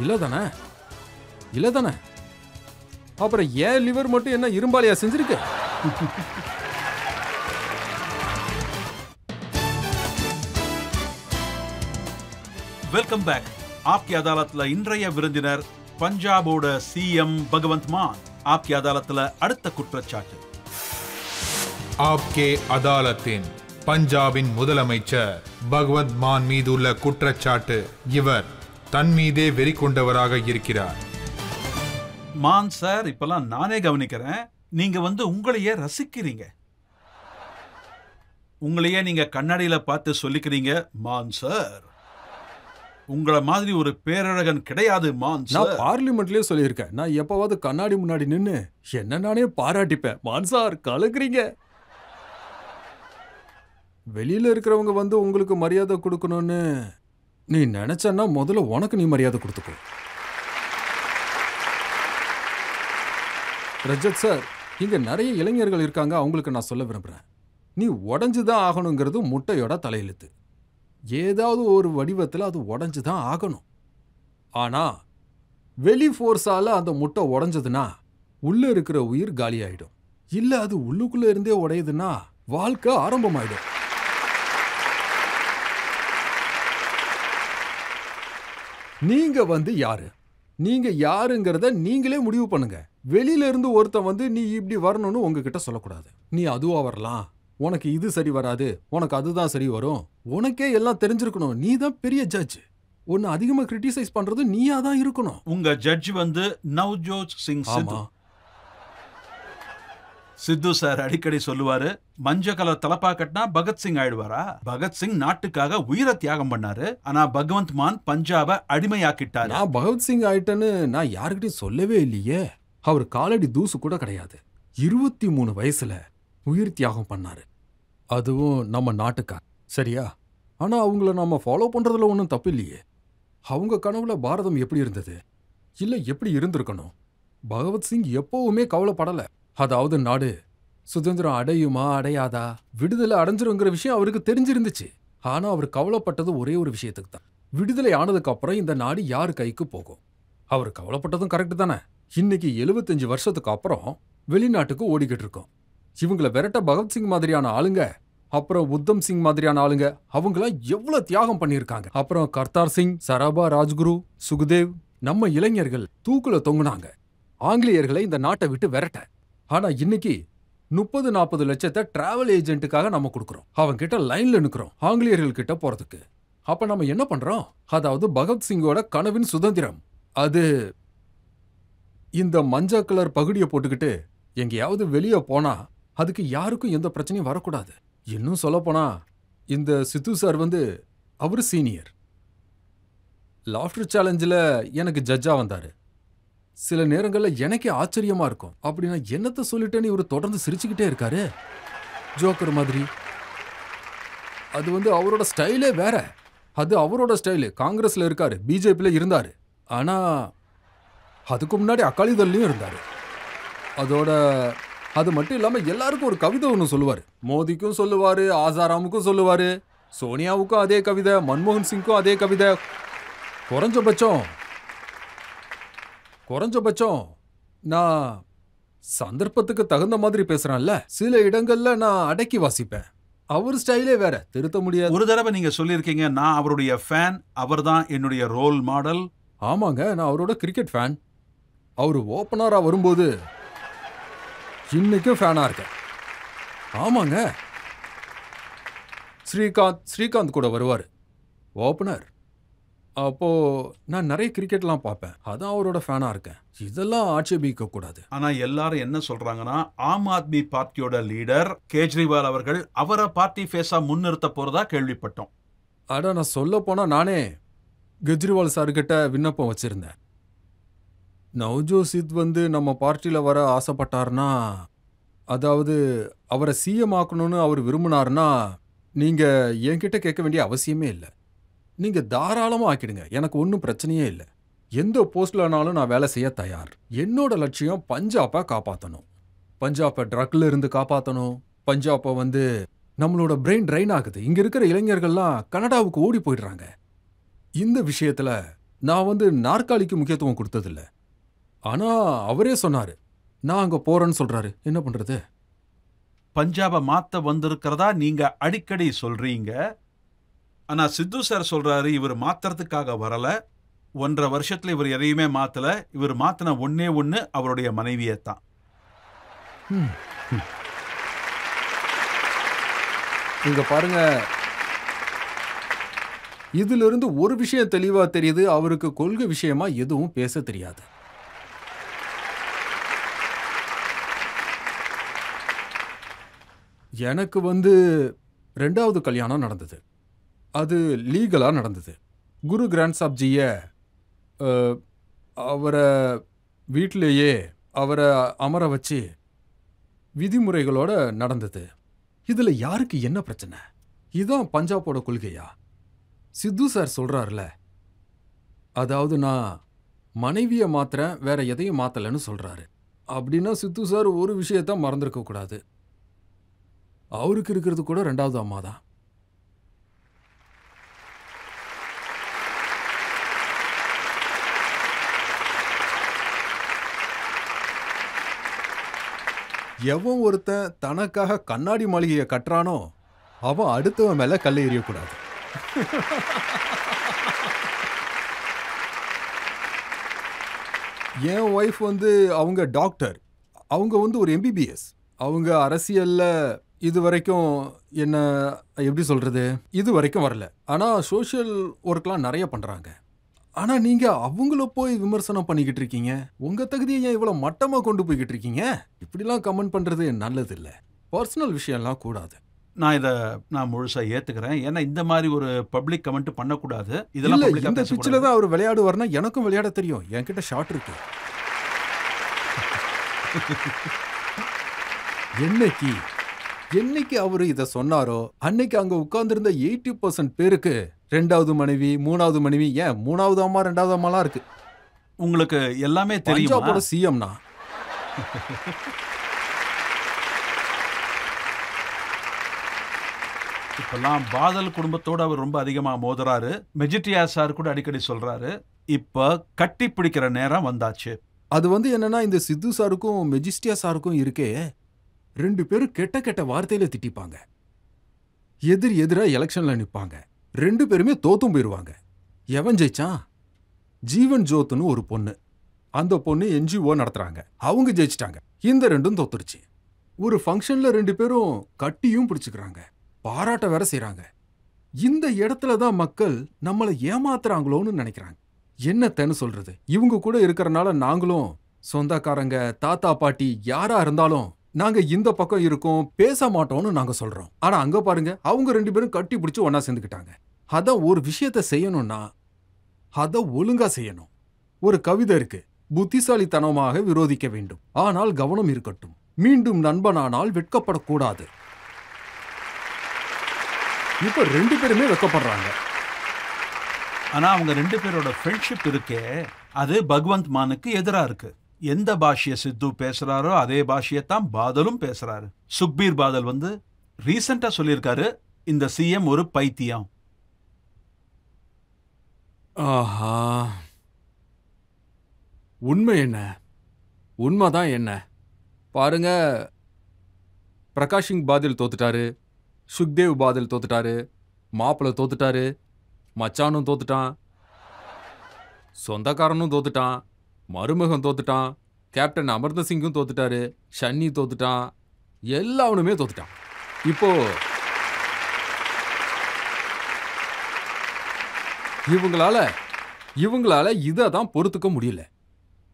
இல்லதானே? இல்லதானே? அப்புறம் ஏன் லிவர் மட்டும் என்ன இரும்பாலியா செஞ்சிருக்கு? Welcome back. ஆப்கி அதாலத்ல இன்றைய விருந்தினர் பஞ்சாபோட சிஎம் பகவந்த் மான். ஆப்கி அதாலத்ல அடுத்த குற்றச்சாட்டு. ஆப்கே அதாலத்தின் பஞ்சாபின் முதலமைச்சர் பகவந்த் மான் மீது உள்ள குற்றச்சாட்டு, இவர் தன் மீதே வெறி கொண்டவராக இருக்கிறார். மான் சார், இப்பெல்லாம் நானே கவனிக்கிறேன், நீங்க வந்து உங்களையே ரசிக்கிறீங்க. உங்களையே நீங்க கண்ணாடியில பார்த்து சொல்லிக்கிறீங்க, மான் சார் உங்கள மாதிரி ஒரு பேரழகன் கிடையாது மான் சார். நான் பார்லிமெண்ட்லயே சொல்லியிருக்கேன், நான் எப்பவாவது கண்ணாடி முன்னாடி நின்னு என்ன நானே பாராட்டிப்பேன். மான் சார் கலக்குறீங்க. வெளியில இருக்கிறவங்க வந்து உங்களுக்கு மரியாதை கொடுக்கணும்னு நீ நினைச்சன்னா முதல்ல உனக்கு நீ மரியாதை கொடுத்துக்கோ. ரஜத் சார், இங்க நிறைய இளைஞர்கள் இருக்காங்க, அவங்களுக்கு நான் சொல்ல விரும்புறேன், நீ உடஞ்சுதான் ஆகணுங்கிறது முட்டையோட தலையெழுத்து. ஏதாவது ஒரு வடிவத்தில் அது உடஞ்சுதான் ஆகணும். ஆனா வெளி ஃபோர்ஸால அந்த முட்டை உடஞ்சதுன்னா உள்ள இருக்கிற உயிர் காலியாயிடும். இல்ல அது உள்ளுக்குள்ள இருந்தே உடையுதுன்னா வாழ்க்கை ஆரம்பமாயிடும். நீங்க வந்து யாரு? நீங்க யாருங்கிறத நீங்களே முடிவு பண்ணுங்க. வெளியில இருந்து ஒருத்தன் வந்து நீ இப்படி வரணும்னு உங்ககிட்ட சொல்லக்கூடாது. நீ அதுவா வரலாம், உனக்கு இது சரி வராது, உனக்கு அதுதான் சரி வரும். உனக்கே எல்லாம் தெரிஞ்சிருக்கணும். நீ தான் பெரிய ஜட்ஜ். உன்னை அதிகமா கிரிட்டிசைஸ் பண்றது நீயா தான் இருக்கணும். உங்க ஜட்ஜ் வந்து நவ்ஜோத் சிங் சித்து. சித்து சார் அடிக்கடி சொல்லுவாரு, மஞ்ச கலர் தலப்பா கட்டினா பகத்சிங் ஆயிடுவாரா? பகத்சிங் நாட்டுக்காக உயிரை தியாகம் பண்ணாரு. ஆனா பகவந்த் மான் பஞ்சாபை அடிமையாக்கிட்டாரு. நான் பகத்சிங் ஆயிட்டேன்னு நான் யாருக்கிட்டையும் சொல்லவே இல்லையே. அவர் காலடி தூசு கூட கிடையாது. 23 வயசுல உயிர் தியாகம் பண்ணாரு, அதுவும் நம்ம நாட்டுக்காக. சரியா? ஆனா அவங்கள நாம ஃபாலோ பண்றதுல ஒன்றும் தப்பு இல்லையே. அவங்க கனவுல பாரதம் எப்படி இருந்தது, இல்ல எப்படி இருந்திருக்கணும்? பகவத்சிங் எப்பவுமே கவலைப்படல. அதாவது நாடு சுதந்திரம் அடையுமா அடையாதா, விடுதலை அடைஞ்சிருங்கிற விஷயம் அவருக்கு தெரிஞ்சிருந்துச்சு. ஆனா அவர் கவலைப்பட்டது ஒரே ஒரு விஷயத்துக்கு தான், விடுதலை ஆனதுக்கு அப்புறம் இந்த நாடு யார் கைக்கு போகும். அவர் கவலைப்பட்டதும் கரெக்ட் தானே. இன்னைக்கு 75 வருஷத்துக்கு அப்புறம் வெளிநாட்டுக்கு ஓடிக்கிட்டு இருக்கோம். இவங்கள விரட்ட பகத்சிங் மாதிரியான ஆளுங்க, அப்புறம் உத்தம் சிங் மாதிரியான ஆளுங்க, அவங்களாம் எவ்வளவு தியாகம் பண்ணியிருக்காங்க. அப்புறம் கர்த்தார் சிங், சராபா ராஜ்குரு, சுகுதேவ், நம்ம இளைஞர்கள் தூக்குல தொங்குனாங்க ஆங்கிலேயர்களை இந்த நாட்டை விட்டு விரட்ட. ஆனா இன்னைக்கு 30-40 லட்சத்தை டிராவல் ஏஜென்ட்டுக்காக நம்ம கொடுக்குறோம். அவங்க கிட்ட லைன்ல நிக்கிறோம் ஆங்கிலேயர்கள் கிட்ட போறதுக்கு. அப்ப நம்ம என்ன பண்றோம்? அதாவது பகத்சிங்கோட கனவின் சுதந்திரம் அது இந்த மஞ்சள் கலர் பகுடியை போட்டுக்கிட்டு எங்கேயாவது வெளியே போனா அதுக்கு யாருக்கும் எந்த பிரச்சனையும் வரக்கூடாது. இன்னும் சொல்ல போனா இந்த சித்து சார் அவரு சீனியர். லாஃப்டர் சேலஞ்சில் எனக்கு ஜட்ஜா வந்தாரு. சில நேரங்கள்ல எனக்கே ஆச்சரியமா இருக்கும். அப்படின்னா என்னத்தை சொல்லிட்டேன்னு இவர் தொடர்ந்து சிரிச்சுக்கிட்டே இருக்காரு, ஜோக்கர் மாதிரி. அது அவரோட ஸ்டைலே வேற. அது அவரோட ஸ்டைலு. காங்கிரஸ்ல இருக்காரு, பிஜேபியில் இருந்தாரு. ஆனா அதுக்கு முன்னாடி அகாலிதள்லயும் இருந்தாரு. அதோட அது மட்டும் இல்லாம எல்லாருக்கும் ஒரு கவிதை ஒன்று சொல்லுவாரு. மோதிக்கும் சொல்லுவாரு, ஆசாராமுக்கும் சொல்லுவாரு, சோனியாவுக்கும் அதே கவிதை, மன்மோகன் சிங்க்கும் அதே கவிதை. குறைஞ்சபட்சம் நான் சந்தர்ப்பத்துக்கு தகுந்த மாதிரி பேசுறேன்ல, சில இடங்கள்ல நான் அடக்கி வாசிப்பேன். அவர் ஸ்டைலே வேற, திருத்த முடியாது. ஒரு தடவை நீங்க சொல்லியிருக்கீங்க, நான் அவருடைய ஃபேன், அவர் தான் என்னுடைய ரோல் மாடல். ஆமாங்க, நான் அவரோட கிரிக்கெட் ஃபேன். அவர் ஓப்பனரா வரும்போது இன்னைக்கும் ஃபேனா இருக்கேன். ஆமாங்க, ஸ்ரீகாந்த் கூட வருவார் ஓப்பனர். அப்போ நான் நிறைய கிரிக்கெட்லாம் பார்ப்பேன். அதான் அவரோட ஃபேனா இருக்கேன். இதெல்லாம் ஆட்சேபிக்க கூடாது. ஆனா எல்லாரும் என்ன சொல்றாங்கன்னா, ஆம் ஆத்மி பார்ட்டியோட லீடர் கேஜ்ரிவால் அவர்கள் அவரை பார்ட்டி ஃபேஸா முன்னிறுத்த போறதா கேள்விப்பட்டோம். அட, நான் சொல்ல போனா நானே கெஜ்ரிவால் சார்கிட்ட விண்ணப்பம் வச்சிருந்தேன். நவ்ஜோசித் நம்ம பார்ட்டியில வர ஆசைப்பட்டார்னா, அதாவது அவரை சிஎம் ஆக்கணும்னு அவர் விரும்பினார்னா, நீங்க என்கிட்ட கேட்க வேண்டிய அவசியமே இல்லை. நீங்க தாராளமா ஆக்கிடுங்க, எனக்கு ஒன்றும் பிரச்சனையே இல்லை. எந்த போஸ்ட்லனாலும் நான் வேலை செய்ய தயார். என்னோட லட்சியம் பஞ்சாபை காப்பாற்றணும். பஞ்சாபை ட்ரக்ல இருந்து காப்பாற்றணும். பஞ்சாபை நம்மளோட பிரெயின் ட்ரைன் ஆகுது. இங்க இருக்கிற இளைஞர்கள்லாம் கனடாவுக்கு ஓடி போயிடுறாங்க. இந்த விஷயத்துல நான் நாற்காலிக்கு முக்கியத்துவம் கொடுத்ததில்ல. ஆனா அவரே சொன்னாரு, நான் அங்க போறேன்னு சொல்றாரு. என்ன பண்றது? பஞ்சாபை மாத்த வந்திருக்கிறதா நீங்க அடிக்கடி சொல்றீங்க. ஆனா சித்து சார் சொல்றாரு, இவர் மாத்துறதுக்காக வரல. 1.5 வருஷத்துல இவர் எதையுமே மாத்தல. இவர் மாத்தின ஒன்னே ஒண்ணு அவருடைய மனைவியை தான். இங்க பாருங்க, இதுல இருந்து ஒரு விஷயம் தெளிவா தெரியுது, அவருக்கு கொள்கை விஷயமா எதுவும் பேச தெரியாது. எனக்கு 2வது கல்யாணம் நடந்தது. அது லீகலா நடந்தது. குரு கிராண்ட் சாப்ஜிய அவரை வீட்டிலேயே அவரை அமர வச்சு விதிமுறைகளோட நடந்தது. இதுல யாருக்கு என்ன பிரச்சனை? இதுதான் பஞ்சாபோட கொள்கையா? சித்து சார் சொல்றாருல, அதாவது நான் மனைவியை மாத்திரேன், வேற எதையும் மாத்தலன்னு சொல்றாரு. அப்படின்னா சித்து சார் ஒரு விஷயத்த மறந்துருக்க கூடாது. அவருக்கு இருக்கிறது கூட 2வது அம்மா தான். எவன் ஒருத்தன் தனக்காக கண்ணாடி மாளிகையை கட்டுறானோ அவன் அடுத்தவன் மேல கல்லை எறியக்கூடாது. என் ஒய்ஃப் அவங்க டாக்டர். அவங்க ஒரு எம்பிபிஎஸ். அவங்க அரசியல்ல இது வரைக்கும் என்ன எப்படி சொல்றது, இது வரைக்கும் வரல. ஆனா சோஷியல் ஒர்க்லாம் நிறைய பண்றாங்க. ஆனா நீங்க அவங்கள போய் விமர்சனம் பண்ணிக்கிட்டு இருக்கீங்க. உங்க தகுதியை ஏன் இவ்வளவு மட்டமா கொண்டு போய்கிட்டு இருக்கீங்க? இப்படிலாம் கமெண்ட் பண்றது நல்லது இல்லை. பர்சனல் விஷயம்லாம் கூடாது. நான் முழுசா ஏத்துக்கிறேன். ஏன்னா இந்த மாதிரி ஒரு பப்ளிக் கமெண்ட் பண்ணக்கூடாது. இதெல்லாம் இந்த பிச்சில தான் அவர் விளையாடுவார்னா எனக்கும் விளையாட தெரியும். என்கிட்ட ஷாட் இருக்கு. என்னைக்கு அவரு இத சொன்னாரோ அன்னைக்கு அங்க உட்கார்ந்திருந்த 80% பேருக்கு 2வது மனைவி, 3வது மனைவி, ஏன் 3வது அம்மா 2வது அம்மாலாம் இருக்கு. உங்களுக்கு எல்லாமே தெரியும். பஞ்சாபோட சிஎம்னா இப்பெல்லாம் பாதல் குடும்பத்தோட அவர் ரொம்ப அதிகமா மோதுறாரு. மெஜிட்டியா சார் கூட அடிக்கடி சொல்றாரு, இப்ப கட்டி பிடிக்கிற நேரம் வந்தாச்சு. அது வந்து என்னன்னா இந்த சித்து சாருக்கும் மெஜிஸ்டியா சாருக்கும் இருக்கே, 2 பேரும் கெட்ட கெட்ட வார்த்தையில திட்டிப்பாங்க. எதிரா எலெக்ஷன்ல நிப்பாங்க. 2 பேருமே தோத்தும் போயிருவாங்க. எவன் ஜெயிச்சான்? ஜீவன் ஜோத்னு ஒரு பொண்ணு. அந்த பொண்ணு என்ஜிஓ நடத்துறாங்க. அவங்க ஜெயிச்சிட்டாங்க. இந்த 2ம் தோத்துருச்சு. ஒரு ஃபங்க்ஷன்ல 2 பேரும் கட்டியும் பிடிச்சுக்கிறாங்க. பாராட்ட வேற செய்றாங்க. இந்த இடத்துல தான் மக்கள் நம்மளை ஏமாத்துறாங்களோன்னு நினைக்கிறாங்க. என்னத்தன்னு சொல்றது? இவங்க கூட இருக்கறனால நாங்களும் சொந்தக்காரங்க, தாத்தா பாட்டி யாரா இருந்தாலும் நாங்க இந்த பக்கம் இருக்கோம், பேச மாட்டோம்னு நாங்க சொல்றோம். ஆனா அங்க பாருங்க, அவங்க 2 பேரும் கட்டி பிடிச்சு ஒன்னா சேர்ந்துக்கிட்டாங்க. அதான் ஒரு விஷயத்த செய்யணும்னா அத ஒழுங்கா செய்யணும். ஒரு கவிதை இருக்கு, புத்திசாலித்தனமாக விரோதிக்க வேண்டும், ஆனால் கவனம் இருக்கட்டும், மீண்டும் நண்பனானால் வெட்கப்படக்கூடாது. இப்ப 2 பேருமே வெட்கப்படுறாங்க. ஆனா அவங்க 2 பேரோட ஃப்ரெண்ட்ஷிப் இருக்கே, அது பகவந்த் மானுக்கு எதிரா இருக்கு. எந்த பாஷைய சித்து பேசுறாரோ அதே பாஷையத்தான் பாதலும் பேசுறாரு. சுக்பீர் பாதல் வந்து ரீசெண்டா சொல்லியிருக்காரு, இந்த சிஎம் ஒரு பைத்தியம். ஆஹா, உண்மை என்ன? உண்மைதான் என்ன? பாருங்க, பிரகாஷ் சிங் பாதில் தோத்துட்டாரு, சுக்தேவ் பாதில் தோத்துட்டாரு, மாப்பிள்ள தோத்துட்டாரு, மச்சானும் தோத்துட்டான், சொந்தக்காரனும் தோத்துட்டான், மருமகன் தோத்துட்டான், கேப்டன் அமர்ந்த சிங்கும் தோத்துட்டாரு, ஷன்னி தோத்துட்டான், எல்லாவனுமே தோத்துட்டான். இப்போ இவங்களால இதை தான் பொறுத்துக்க முடியல.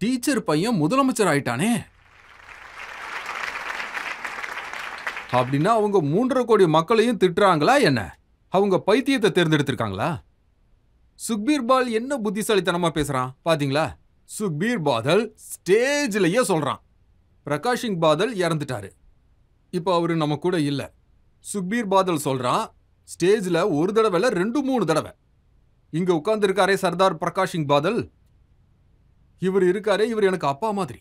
டீச்சர் பையன் முதலமைச்சர் ஆயிட்டானே, அப்படின்னா அவங்க 3.5 கோடி மக்களையும் திட்டுறாங்களா என்ன? அவங்க பைத்தியத்தை தேர்ந்தெடுத்திருக்காங்களா? சுக்பீர் பால் என்ன புத்திசாலித்தனமா பேசுறான் பாத்தீங்களா? சுக்பீர் பாதல் ஸ்டேஜ்லயே சொல்றான், பிரகாஷ் சிங் பாதல் இறந்துட்டாரு, இப்ப அவரு நம்ம கூட இல்ல. சுக்பீர் பாதல் சொல்றான், ஸ்டேஜ்ல ஒரு தடவை இல்ல 2-3 தடவை. இங்க உட்கார்ந்து இருக்காரே சர்தார் பிரகாஷ் சிங் பாதல், இவர் இருக்காரே, இவர் எனக்கு அப்பா மாதிரி.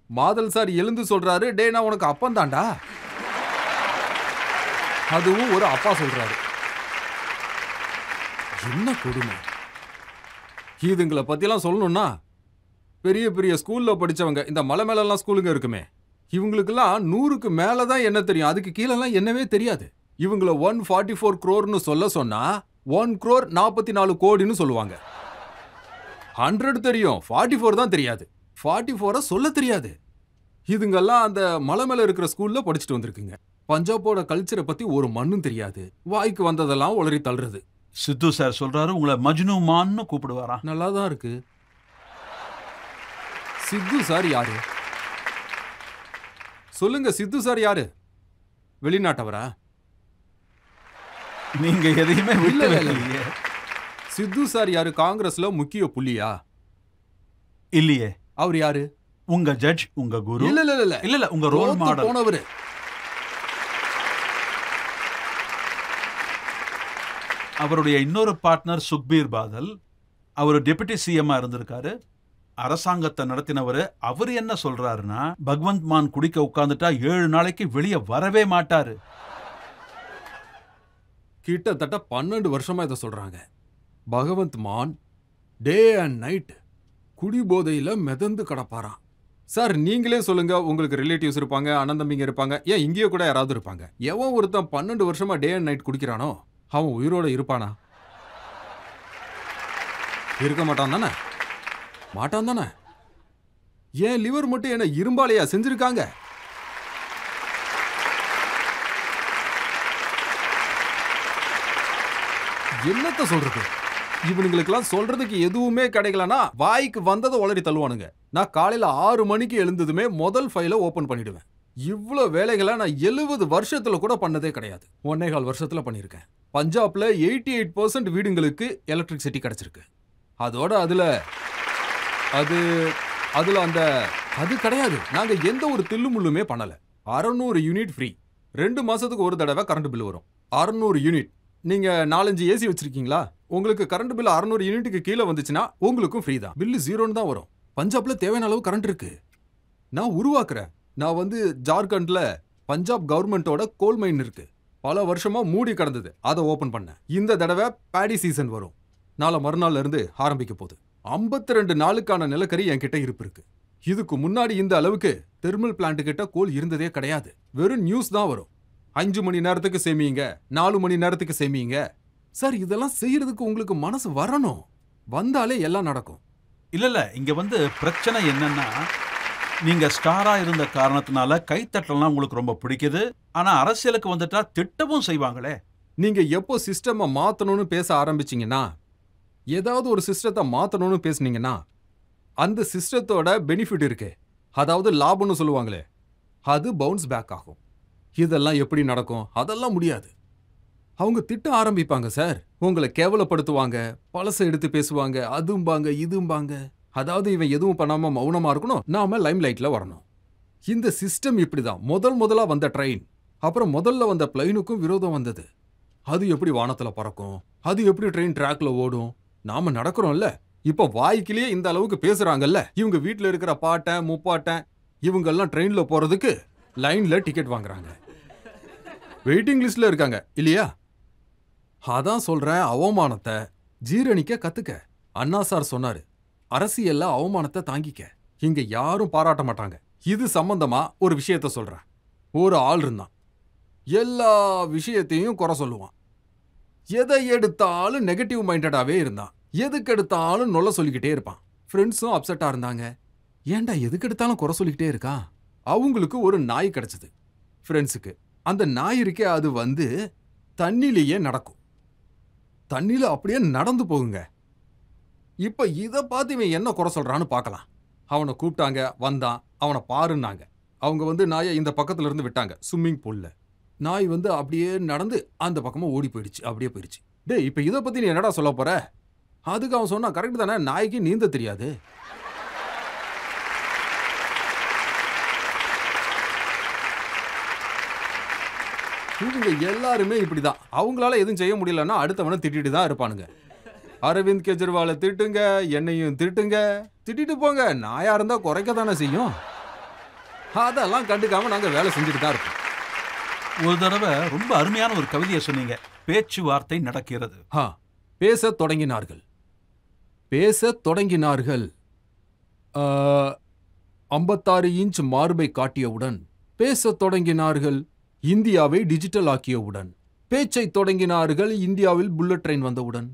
மாதல் சார் எழுந்து சொல்றாரு, டே நான் உனக்கு அப்பன் தாண்டா. அதுவும் ஒரு அப்பா சொல்றாரு. என்ன கொடுமை! இதுங்களை பத்தியெல்லாம் சொல்லணும்னா பெரிய பெரிய ஸ்கூல்ல படிச்சவங்க, இந்த மலை மேலெல்லாம் ஸ்கூலுங்க இருக்குமே, இவங்களுக்கெல்லாம் 100க்கு மேலதான் என்ன தெரியும், அதுக்கு கீழெல்லாம் என்னவே தெரியாது. இவங்கள 144 crore சொல்ல சொன்னா 1 crore 44 கோடின்னு சொல்லுவாங்க. 100 தெரியும், 44 தான் தெரியாது. 44 சொல்ல தெரியாது. இதுங்கெல்லாம் அந்த மலை மேல இருக்கிற ஸ்கூல்ல படிச்சுட்டு வந்திருக்குங்க. பஞ்சாபோட கல்ச்சரை பத்தி ஒரு மண்ணும் தெரியாது, வாய்க்கு வந்ததெல்லாம் உளறி தள்ளுறது. சித்து சார் சொல்றாரு, உங்களை மஜ்னு மான்னு கூப்பிடுவாரா? நல்லாதான் இருக்கு. சித்து சார் யாரு சொல்லுங்க? சித்து சார் யாரு? வெளிநாட்டவரா? நீங்க எதையுமே இல்ல, இல்ல, இல்ல. இல்லையே. சித்து சார் யாரு? காங்கிரஸ்ல முக்கிய புள்ளியா? இல்லையே. அவர் யாரு? உங்க ஜட்ஜ், உங்க குரு. இல்ல இல்ல இல்ல இல்ல இல்ல, உங்க ரோல் தோத்து மாடல். போனவரு. அவருடைய இன்னொரு பார்ட்னர் சுக்பீர் பாதல், அவர் டெபுட்டி சிஎம்மா இருந்திருக்காரு, அரசாங்கத்தை நடத்தினவர். அவர் என்ன சொல்றாருன்னா, பகவந்த் மான் குடிக்க உட்கார்ந்துட்டா 7 நாளைக்கு வெளியே வரவே மாட்டாரு. கிட்டத்தட்ட 12 வருஷமா இதை சொல்றாங்க. பகவந்த் மான் டே அண்ட் நைட் குடி போதையில மிதந்து கிடப்பாராம். சார் நீங்களே சொல்லுங்க, உங்களுக்கு ரிலேட்டிவ்ஸ் இருப்பாங்க, அண்ணன் தம்பிங்க இருப்பாங்க, ஏன் இங்கேயோ கூட யாராவது இருப்பாங்க. எவன் ஒருத்தன் 12 வருஷமா டே அண்ட் நைட் குடிக்கிறானோ அவன் உயிரோட இருப்பானா? இருக்க மாட்டான் தானே? மாட்டான் தானே? ஏன் லிவர் மட்டும் என்ன இரும்பாலையா செஞ்சிருக்காங்க? என்னத்த சொல்றது? இவனுங்களுக்கெல்லாம் சொல்றதுக்கு எதுவுமே கிடைக்கலனா வாய்க்கு வந்ததை உளறி தள்ளுவானுங்க. நான் காலையில 6 மணிக்கு எழுந்ததுமே முதல் ஃபைலை ஓபன் பண்ணிடுவேன். இவ்வளோ வேலைகளை நான் 70 வருஷத்துல கூட பண்ணதே கிடையாது. 1.25 வருஷத்துல பண்ணியிருக்கேன். பஞ்சாப்ல 88% வீடுங்களுக்கு எலக்ட்ரிசிட்டி கிடைச்சிருக்கு. அதோட அது கிடையாது. நாங்க எந்த ஒரு தில்லுமுள்ளுமே பண்ணல. 600 யூனிட் ஃப்ரீ. 2 மாசத்துக்கு ஒரு தடவை கரண்ட் பில் வரும். 600 யூனிட். நீங்க 4-5 ஏசி வச்சிருக்கீங்களா? உங்களுக்கு கரண்ட் பில் 600 யூனிட்டுக்கு கீழே வந்துச்சுன்னா உங்களுக்கும் ஃப்ரீ தான். பில்லு 0ன்னு தான் வரும். பஞ்சாப்ல தேவையான அளவு கரண்ட் இருக்கு. நான் உருவாக்குறேன். நான் ஜார்க்கண்ட்ல பஞ்சாப் கவர்மெண்டோட கோல் மைன் இருக்கு. பல வருஷமா மூடி கிடந்தது. அதை ஓபன் பண்ணேன். இந்த தடவை பேடி சீசன் வரும். நாளை மறுநாள்ல இருந்து ஆரம்பிக்க போகுது. 52 நாளுக்கான நிலக்கரி என்கிட்ட இருப்பு இருக்கு. இதுக்கு முன்னாடி இந்த அளவுக்கு தெர்மல் பிளான்ட் கிட்ட கோல் இருந்ததே கிடையாது. வெறும் நியூஸ் தான் வரும். 5 மணி நேரத்துக்கு சேமியுங்க, 4 மணி நேரத்துக்கு சேமியுங்க. சார், இதெல்லாம் செய்யறதுக்கு உங்களுக்கு மனசு வரணும். வந்தாலே எல்லாம் நடக்கும். இல்ல இங்க வந்து பிரச்சனை என்னன்னா, நீங்க ஸ்டாரா இருந்த காரணத்தினால கைத்தட்டலாம் உங்களுக்கு ரொம்ப பிடிக்குது. ஆனா அரசியலுக்கு வந்துட்டா திட்டமும் செய்வாங்களே. நீங்க எப்போ சிஸ்டமை மாத்தணும்னு பேச ஆரம்பிச்சீங்கன்னா, ஏதாவது ஒரு சிஸ்டத்தை மாத்தணும்னு பேசுனீங்கன்னா, அந்த சிஸ்டத்தோட பெனிஃபிட் இருக்கு, அதாவது லாபம்னு சொல்லுவாங்களே, அது பவுன்ஸ் பேக் ஆகும். இதெல்லாம் எப்படி நடக்கும்? அதெல்லாம் முடியாது. அவங்க திட்ட ஆரம்பிப்பாங்க சார். உங்களை கேவலப்படுத்துவாங்க, பழச எடுத்து பேசுவாங்க, அதும்பாங்க இதும்பாங்க. அதாவது இவன் எதுவும் பண்ணாம மௌனமா இருக்கணும், நாம லைம் லைட்ல வரணும். இந்த சிஸ்டம் இப்படிதான். முதலா வந்த ட்ரெயின், அப்புறம் முதல்ல வந்த பிளைனுக்கும் விரோதம் வந்தது. அது எப்படி வானத்துல பறக்கும்? அது எப்படி ட்ரெயின் ட்ராக்ல ஓடும்? நாம நடக்கிறோம்ல, இப்ப வாய்க்கிலேயே இந்த அளவுக்கு பேசுறாங்கல்ல. இவங்க வீட்டுல இருக்கிற பாட்டன் முப்பாட்டன் இவங்கெல்லாம் ட்ரெயின்ல போறதுக்கு லைன்ல டிக்கெட் வாங்குறாங்க, வெயிட்டிங் லிஸ்ட்ல இருக்காங்க இல்லையா? அதான் சொல்றேன், அவமானத்தை ஜீரணிக்க கத்துக்க. அண்ணா சார் சொன்னாரு, அரசியல்ல அவமானத்தை தாங்கிக்க. இங்க யாரும் பாராட்ட மாட்டாங்க. இது சம்பந்தமா ஒரு விஷயத்த சொல்றேன். ஒரு ஆள் இருந்தான், எல்லா விஷயத்தையும் குறை சொல்லுவான். எதை எடுத்தாலும் நெகட்டிவ் மைண்டடாவே இருந்தான். எதுக்கு எடுத்தாலும் நொல்ல சொல்லிக்கிட்டே இருப்பான். ஃப்ரெண்ட்ஸும் அப்செட்டா இருந்தாங்க. ஏன்டா எதுக்கு எடுத்தாலும் குறை சொல்லிக்கிட்டே இருக்கான்? அவங்களுக்கு ஒரு நாய் கிடைச்சது ஃப்ரெண்ட்ஸுக்கு. அந்த நாய் இருக்கே, அது வந்து தண்ணிலேயே நடக்கும், தண்ணியில அப்படியே நடந்து போகுங்க. இப்ப இதை பார்த்து இவன் என்ன குறை சொல்றான்னு பார்க்கலாம். அவனை கூப்பிட்டாங்க, வந்தான். அவனை பாருன்னாங்க. அவங்க வந்து நாயை இந்த பக்கத்துல இருந்து விட்டாங்க ஸ்விம்மிங் பூல்ல. நாய் வந்து அப்படியே நடந்து அந்த பக்கமா ஓடி போயிடுச்சு, அப்படியே போயிடுச்சு. டேய், இப்ப இதை பத்தி நீ என்னடா சொல்ல போற? அதுக்கு அவன் சொன்னா, கரெக்ட் தானே, நாய்க்கு நீந்த தெரியாது. இவங்க எல்லாருமே இப்படிதான். அவங்களால எதுவும் செய்ய முடியலன்னா அடுத்தவனை திட்டிட்டு தான் இருப்பானுங்க. அரவிந்த் கெஜ்ரிவாலை திட்டுங்க, என்னையும் திட்டுங்க, திட்டிட்டு போங்க. நாயா இருந்தா குறைக்க தானே செய்யும். அதெல்லாம் கண்டுக்காம நாங்க வேலை செஞ்சுட்டு தான் இருப்போம். ஒரு தடவை ரொம்ப அருமையான ஒரு கவிதையை சொன்னீங்க, பேச்சுவார்த்தை நடக்கிறது. பேச தொடங்கினார்கள், பேச தொடங்கினார்கள். 56 இன்ச் மார்பை காட்டியவுடன் பேச தொடங்கினார்கள். இந்தியாவை டிஜிட்டல் ஆக்கியவுடன் பேச்சை தொடங்கினார்கள். இந்தியாவில் புல்லட் ட்ரெயின் வந்தவுடன்.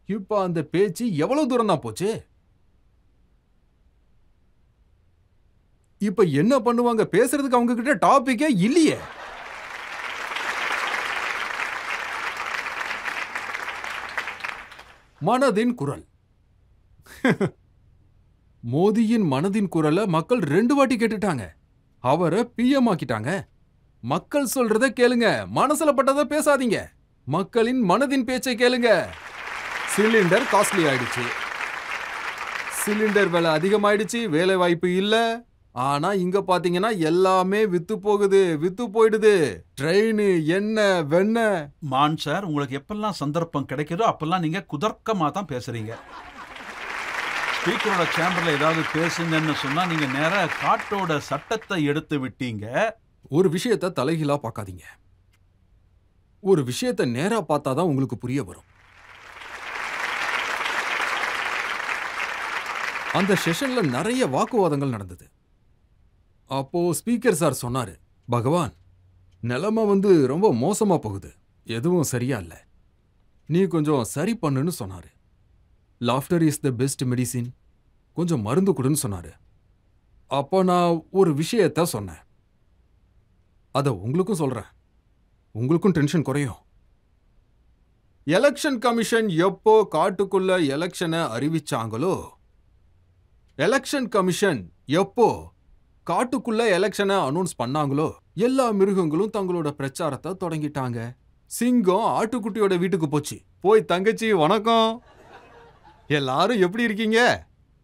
இப்ப அந்த பேச்சு எவ்வளவு தூரம் தான் போச்சு? இப்ப என்ன பண்ணுவாங்க? பேசுறதுக்கு அவங்க கிட்ட டாபிக்கே இல்லையே. மனதின் குரல். மோடியின் மனதின் குரலை மக்கள் 2 வாட்டி கேட்டுட்டாங்க. அவரை பிஎம் ஆக்கிட்டாங்க. மக்கள் சொல்றத கேளுங்க, மனசுல பட்டதை பேசாதீங்க. மக்களின் மனதின் பேச்சை கேளுங்க. சிலிண்டர் காஸ்ட்லி ஆயிடுச்சு, சிலிண்டர் விலை அதிகமாயிடுச்சு, வேலை வாய்ப்பு இல்ல. ஆனா இங்க பாத்தீங்கன்னா எல்லாமே வித்து போகுது, வித்து போயிடுது. ட்ரெயின், என்ன வெண்ண. மான் சார், உங்களுக்கு எப்பெல்லாம் சந்தர்ப்பம் கிடைக்குதோ அப்பெல்லாம் நீங்க குதர்க்கமா தான் பேசுறீங்க. ஸ்பீக்கரோட சேம்பர்ல ஏதாவது பேசுங்கன்னு சொன்னா நீங்க நேரா காட்டோட சட்டத்தை எடுத்து விட்டீங்க. ஒரு விஷயத்தை தலைகீழா பார்க்காதீங்க. ஒரு விஷயத்தை நேரா பார்த்தாதான் உங்களுக்கு புரிய வரும். அந்த செஷன்ல நிறைய வாக்குவாதங்கள் நடந்தது. அப்போ ஸ்பீக்கர் சார் சொன்னாரு, பகவான், நிலைமை வந்து ரொம்ப மோசமா போகுது, எதுவும் சரியா இல்ல, நீ கொஞ்சம் சரி பண்ணுன்னு சொன்னாரு. Laughter is the best medicine, கொஞ்சம் மருந்து கொடுன்னு சொன்னாரு. அப்போ நான் ஒரு விஷயத்த சொன்னேன், அத உங்களுக்கும் சொல்றேன், உங்களுக்கும் டென்ஷன் குறையும். எலெக்ஷன் கமிஷன் எப்போ காட்டுக்குள்ள எலெக்ஷனை அறிவிச்சாங்களோ, எலெக்ஷன் கமிஷன் எப்போ காட்டுக்குள்ள எலெக்ஷனை அனௌன்ஸ் பண்ணாங்களோ, எல்லா மிருகங்களும் தங்களோட பிரச்சாரத்தை தொடங்கிட்டாங்க. சிங்கம் ஆட்டுக்குட்டியோட வீட்டுக்கு போச்சு. போய் தங்கச்சி வணக்கம், எல்லாரும் எப்படி இருக்கீங்க?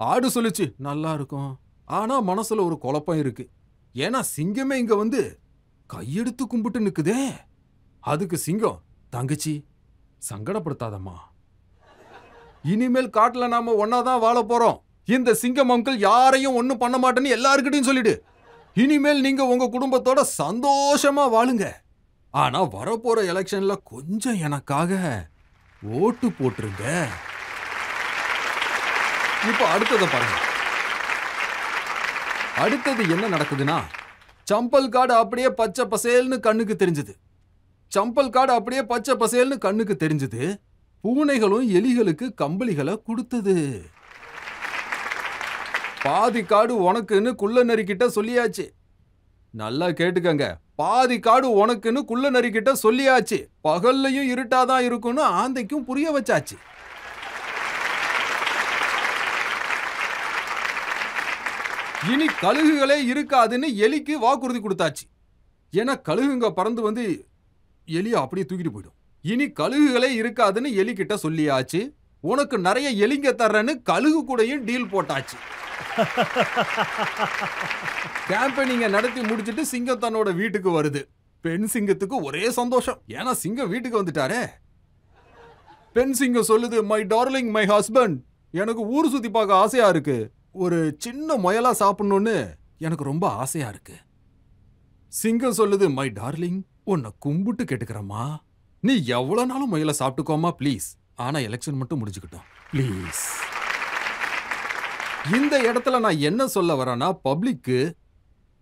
ஆடு சொல்லுச்சு, நல்லா இருக்கும். ஆனா மனசுல ஒரு குழப்பம் இருக்கு. ஏன்னா சிங்கமே இங்க வந்து கையெடுத்து கும்பிட்டு நிக்குதே. அதுக்கு சிங்கம், தங்கச்சி சங்கடப்படுத்தாதம்மா, இனிமேல் காட்டுல நாம ஒன்னாதான் வாழ போறோம். இந்த சிங்கம் அங்கிள் யாரையும் ஒன்னும் பண்ண மாட்டேன்னு எல்லாருக்கிட்டையும் சொல்லிடு. இனிமேல் நீங்க உங்க குடும்பத்தோட சந்தோஷமா வாழுங்க. ஆனா வரப்போற எலெக்ஷன்ல கொஞ்சம் எனக்காக ஓட்டு போட்டுருங்க. இப்ப அடுத்தத பாருங்க. அடுத்தது என்ன நடக்குதுன்னா, சம்பல் காடு அப்படியே பச்சை பசேல்னு கண்ணுக்கு தெரிஞ்சது. சம்பல் காடு அப்படியே பச்சை பசேல்னு கண்ணுக்கு தெரிஞ்சது. பூனைகளும் எலிகளுக்கு கம்பளிகளை கொடுத்தது. பாதி காடு உனக்குன்னு குள்ள நரிக்கிட்ட சொல்லியாச்சு. நல்லா கேட்டுக்கங்க, பாதி காடு உனக்குன்னு குள்ள நரிக்கிட்ட சொல்லியாச்சு. பகல்லையும் இருட்டாதான் இருக்கும்னு ஆந்தைக்கும் புரிய வச்சாச்சு. இனி கழுகுகளே இருக்காதுன்னு எலிக்கு வாக்குறுதி கொடுத்தாச்சு. ஏன்னா கழுகுங்க பறந்து வந்து எலிய அப்படியே தூக்கிட்டு போயிடும். இனி கழுகுகளே இருக்காதுன்னு எலி கிட்ட சொல்லியாச்சு. உனக்கு நிறைய எலிங்க தர்றேன்னு கழுகு கூடயும் டீல் போட்டாச்சு. கேம்பெயினிங்க நடத்தி முடிச்சிட்டு சிங்கம் தன்னோட வீட்டுக்கு வருது. பெண் சிங்கத்துக்கு ஒரே சந்தோஷம், ஏன்னா சிங்கம் வீட்டுக்கு வந்துட்டாரே. பெண் சிங்கம் சொல்லுது, மை டார்லிங், மை ஹஸ்பண்ட், எனக்கு ஊர் சுத்தி பார்க்க ஆசையா இருக்கு. ஒரு சின்ன முயலா சாப்பிடணும்னு எனக்கு ரொம்ப ஆசையா இருக்கு. சிங்கம் சொல்லுது, மை டார்லிங், உன்னை கும்பிட்டு கேட்டுக்கிறம்மா, நீ எவ்வளவு நாளும் முயலை சாப்பிட்டுக்கோமா ப்ளீஸ். ஆனா எலெக்ஷன் மட்டும் முடிஞ்சுக்கிட்டோம் ப்ளீஸ். இந்த இடத்துல நான் என்ன சொல்ல வரேன்னா, பப்ளிக்கு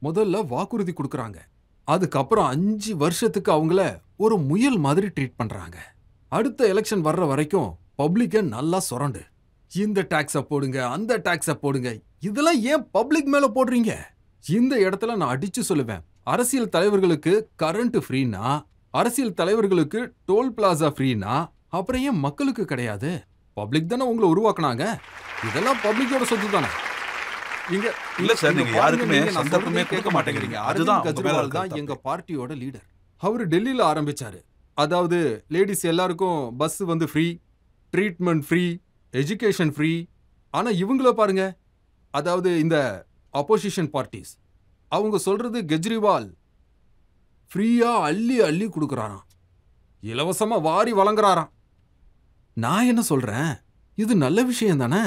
முதல்ல வாக்குறுதி கொடுக்கறாங்க. அதுக்கப்புறம் 5 வருஷத்துக்கு அவங்கள ஒரு முயல் மாதிரி ட்ரீட் பண்றாங்க. அடுத்த எலெக்ஷன் வர்ற வரைக்கும் பப்ளிக்க நல்லா சுரண்டு, இந்த டாக்ஸ போடுங்க, அந்த டாக்ஸ போடுங்க. இதெல்லாம் ஏன் பப்ளிக் மேல போடுறீங்க? இந்த இடத்துல நான் அடிச்சு சொல்லுவேன், அரசியல் தலைவர்களுக்கு கரண்ட் ஃப்ரீனா, அரசியல் தலைவர்களுக்கு டோல் பிளாசா ஃப்ரீனா, அப்புறம் ஏன் மக்களுக்கு கிடையாது? பப்ளிக் தானே உங்களை உருவாக்குனாங்க. இதெல்லாம் பப்ளிக்கோட சொத்து தானே. இங்க இல்ல சார், நீங்க யாருக்குமே சந்தர்ப்பமே கொடுக்க மாட்டேங்கிறீங்க. அதுதான் கெஜ்ரிவால் தான் எங்க பார்ட்டியோட லீடர். அவரு டெல்லியில ஆரம்பிச்சாரு. அதாவது லேடிஸ் எல்லாருக்கும் பஸ் வந்து free, treatment free, education free. ஆனா இவங்கள பாருங்க, அதாவது இந்த அப்போசிஷன் பார்ட்டிஸ், அவங்க சொல்றது கெஜ்ரிவால் ஃப்ரீயா அள்ளி அள்ளி கொடுக்கறாராம், இலவசமா வாரி வழங்குறாராம். நான் என்ன சொல்றேன், இது நல்ல விஷயம் தானே.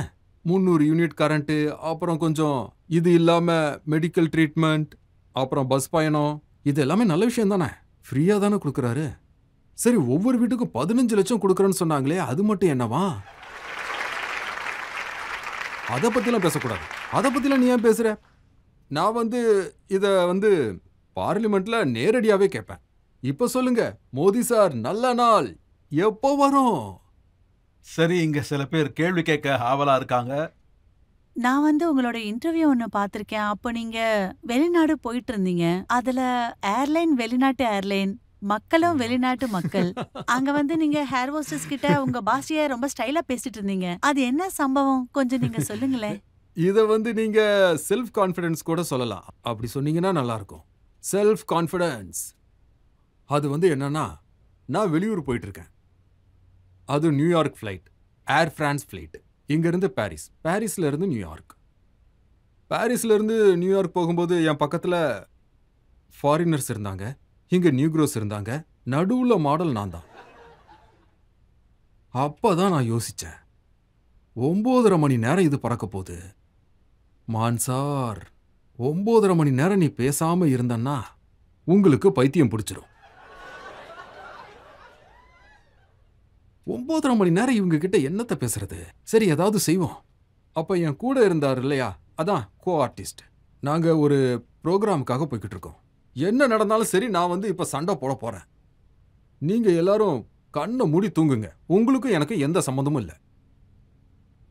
300 யூனிட் கரண்ட், அப்புறம் கொஞ்சம் இது இல்லாம மெடிக்கல் ட்ரீட்மெண்ட், அப்புறம் பஸ் பயணம், இது எல்லாமே நல்ல விஷயம் தானே. ஃப்ரீயா தானே கொடுக்கறாரு. சரி, ஒவ்வொரு வீட்டுக்கும் 15 லட்சம் கொடுக்கறேன்னு சொன்னாங்களே, அது மட்டும் என்னவா? அதை பத்திலாம் பேசக்கூடாது. அதை பத்திலாம் நீ ஏன் பேசுற? நான் வந்து இத வந்து பார்லிமெண்ட்ல நேரடியாவே கேட்பேன். இப்ப சொல்லுங்க, மோடி சார் நல்ல நாள் எப்போ வரும்? சரி, இங்க சில பேர் கேள்வி கேட்க ஆவலா இருக்காங்க. நான் வந்து உங்களோட இன்டர்வியூ ஒன்னு பாத்திருக்கேன். அப்போ நீங்க வெளிநாடு போயிட்டு இருந்தீங்க. அதுல ஏர்லைன் வெளிநாட்டு ஏர்லைன், மக்களும் வெளிநாட்டு மக்கள். அங்க வந்து நீங்க ஹேர் ஹோஸ்டஸ் கிட்ட உங்க பாஷைய ரொம்ப ஸ்டைலா பேசிட்டு இருந்தீங்க. அது என்ன சம்பவம், கொஞ்சம் நீங்க சொல்லுங்களேன். இத வந்து நீங்க செல்ஃப் கான்ஃபிடன்ஸ் கூட சொல்லலாம். அப்படி சொன்னீங்கன்னா நல்லா இருக்கும். செல்ஃப் கான்ஃபிடன்ஸ் அது வந்து என்னன்னா, நான் வெளியூர் போயிட்டு இருக்கேன். அது New York flight, Air France flight. இங்க இருந்து பாரிஸ், பாரிஸ்ல இருந்து நியூயார்க். பாரிஸ்ல இருந்து நியூயார்க் போகும்போது என் பக்கத்துல ஃபாரினர்ஸ் இருந்தாங்க, இங்க நியூக்ரோஸ் இருந்தாங்க, நடுவுல மாடல் நான் தான். அப்பதான் நான் யோசிச்சேன், 9:30 மணி நேரம் இது பறக்க போகுது. மான்சார், 9:30 மணி நேரம் நீ பேசாம இருந்தன்னா உங்களுக்கு பைத்தியம் பிடிச்சிரும். 9:30 மணி நேரம் இவங்க கிட்ட என்னத்த பேசுறது? சரி, ஏதாவது செய்வோம். அப்ப என் கூட இருந்தார் இல்லையா, அதான் கோ ஆர்டிஸ்ட். நாங்க ஒரு ப்ரோக்ராமுக்காக போய்கிட்டு இருக்கோம். என்ன நடந்தாலும் சரி, நான் வந்து இப்ப சண்டை போட போறேன். நீங்க எல்லாரும் கண்ணை மூடி தூங்குங்க. உங்களுக்கும் எனக்கு எந்த சம்மந்தமும் இல்லை.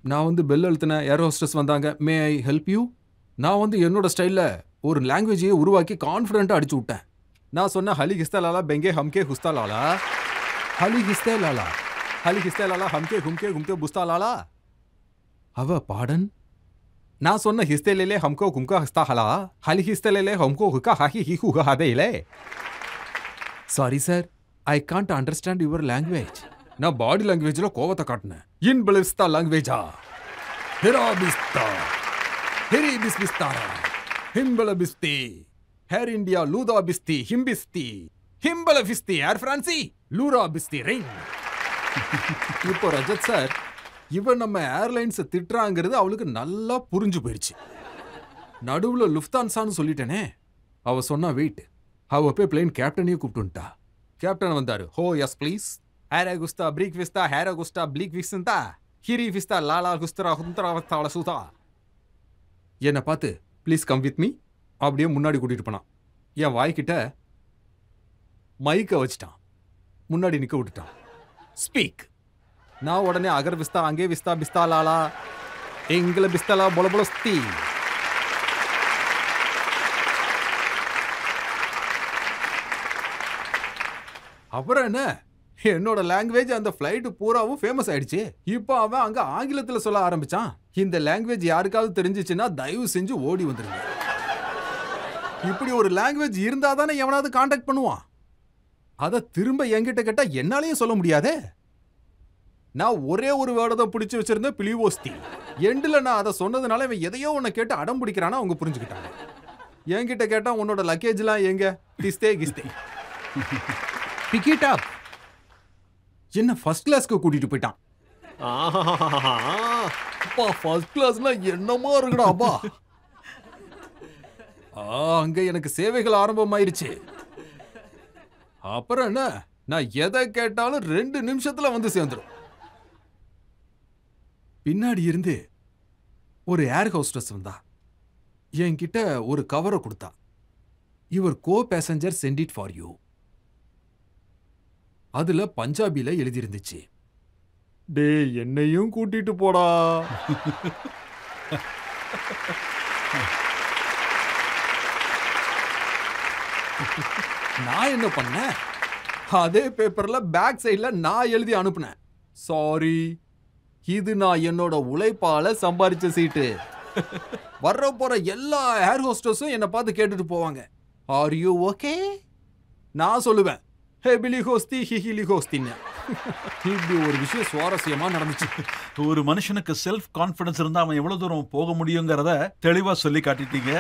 நான் வந்து பெல் அழுத்தின, ஏர் ஹோஸ்டஸ் வந்தாங்க, மே ஐ ஹெல்ப் யூ. நான் வந்து என்னோட ஸ்டைல்ல ஒரு லாங்குவேஜையே உருவாக்கி கான்ஃபிடென்ட்டா அடிச்சு விட்டேன். நான் சொன்ன ஹலி ஹிஸ்தா லாலா பெங்கே ஹம்கே ஹுஸ்தா லாலா, ஹலி ஹிஸ்தா லாலா, ஹலி ஹிஸ்தா லாலா ஹம்கே ஹும்கே ஹும்கே புஸ்தா லாலா. அவ பாடன், நான் சொன்ன ஹிஸ்தேலே ஹம்கோ கும்கா ஹஸ்தா ஹலா, ஹலி ஹிஸ்தேலே ஹம்கோ ஹுக்கா ஹாஹி ஹி ஹுகா ஹதேலே. Sorry sir, I can't understand your language. நான் பாடி லாங்குவேஜ்ல கோவத்தை காட்டினேன். இன் பலிஸ்தா லாங்குவேஜா, ஹெரா பிஸ்தா, ஹெரி பிஸ் பிஸ்தாரா, ஹிம்பல பிஸ்தி, ஹேர் இந்தியா லூதா பிஸ்தி, ஹிம்பிஸ்தி, ஹிம்பல பிஸ்தி, ஏர் பிரான்சி, லூரா பிஸ்தி ரிங். இப்போ ரஜத் சார், இவன் நம்ம ஏர்லைன்ஸை திட்டுறாங்கிறது அவளுக்கு நல்லா புரிஞ்சு போயிடுச்சு. நடுவுல லுஃப்தான்சான்னு சொல்லிட்டேனே, அவ சொன்னா வெயிட். அவ போய் பிளேன் கேப்டனையும் கூப்பிட்டுட்டா. கேப்டன் வந்தாரு. ஹோ எஸ் ப்ளீஸ், ஹேர் குஸ்தா பிரீக் விஸ்தா, ஹேர் குஸ்தா பிளீக் விஸ்தா, ஹிரி விஸ்தா லாலா குஸ்தரா ஹுந்தரா வஸ்தால சுதா. என்னை பார்த்து ப்ளீஸ் கம் வித் மீ. அப்படியே முன்னாடி கூட்டிட்டு போனான். என் வாய்க்கிட்ட மைக்க வச்சுட்டான். முன்னாடி நிக்க விட்டுட்டான். ஸ்பீக். நான் உடனே அகர் விஸ்தா அங்கே விஸ்தா பிஸ்தா லாலா எங்கள பிஸ்தலா பொல பொலஸ்தி. அப்புறம் என்ன, என்னோட லாங்குவேஜ் அந்த ஃப்ளைட் பூராவும் ஃபேமஸ் ஆயிடுச்சு. இப்போ அவன் அங்க ஆங்கிலத்துல சொல்ல ஆரம்பிச்சான். இந்த லாங்குவேஜ் யாருக்காவது தெரிஞ்சிச்சுன்னா தயவு செஞ்சு ஓடி வந்துருங்க. இப்படி ஒரு லாங்குவேஜ் இருந்தா தானே எவனாவது கான்டாக்ட் பண்ணுவான். அத திரும்ப என்கிட்ட கேட்டா என்னாலேயும் சொல்ல முடியாதே. நான் ஒரே ஒரு வேர்டை தான் பிடிச்சு வச்சிருந்தேன், பிலிவோஸ்தி. எண்டில் நான் அதை சொன்னதுனால இவன் எதையோ உன்னை கேட்டு அடம் பிடிக்கிறானா அவங்க புரிஞ்சுக்கிட்டாங்க. என்கிட்ட கேட்டா உன்னோட லக்கேஜ்லாம் எங்க, திஸ்தே கிஸ்தே. Big it up. என்ன ஃபர்ஸ்ட் கிளாஸ்க்கு கூட்டிட்டு போயிட்டான். அப்பா ஃபர்ஸ்ட் கிளாஸ்னா என்னமா இருக்குடா அப்பா. அங்க எனக்கு சேவைகள் ஆரம்பமாயிருச்சு. அப்புறம் என்ன, நான் எதை கேட்டாலும் 2 நிமிஷத்துல வந்து சேர்ந்துடும். பின்னாடி இருந்து ஒரு ஏர் ஹோஸ்டஸ் வந்தா. என்கிட்ட ஒரு கவரை கொடுத்தா. Your co passenger sent it for you. அதுல பஞ்சாபில எழுதி இருந்துச்சு, டே என்னையும் கூட்டிட்டு போடா. நான் என்ன பண்ணேன், அதே பேப்பர்ல பேக் சைட்ல நான் எழுதி அனுப்புனேன், சாரி, இது நான் என்னோட உழைப்பால சம்பாரிச்ச சீட்டு. வர்ற போற எல்லா ஏர் ஹோஸ்டஸும் என்னை பார்த்து கேட்டுட்டு போவாங்க, ஆர் யூ ஓகே? நான் சொல்லுவேன், ஹே பிலி ஹோஸ்தி ஹிஹிலி ஹோஸ்தின்னு. இப்படி ஒரு விஷயம் சுவாரஸ்யமா நடந்துச்சு. ஒரு மனுஷனுக்கு செல்ஃப் கான்ஃபிடன்ஸ் இருந்தா அவன் எவ்வளவு தூரம் போக முடியுங்கிறத தெளிவா சொல்லி காட்டிட்டீங்க.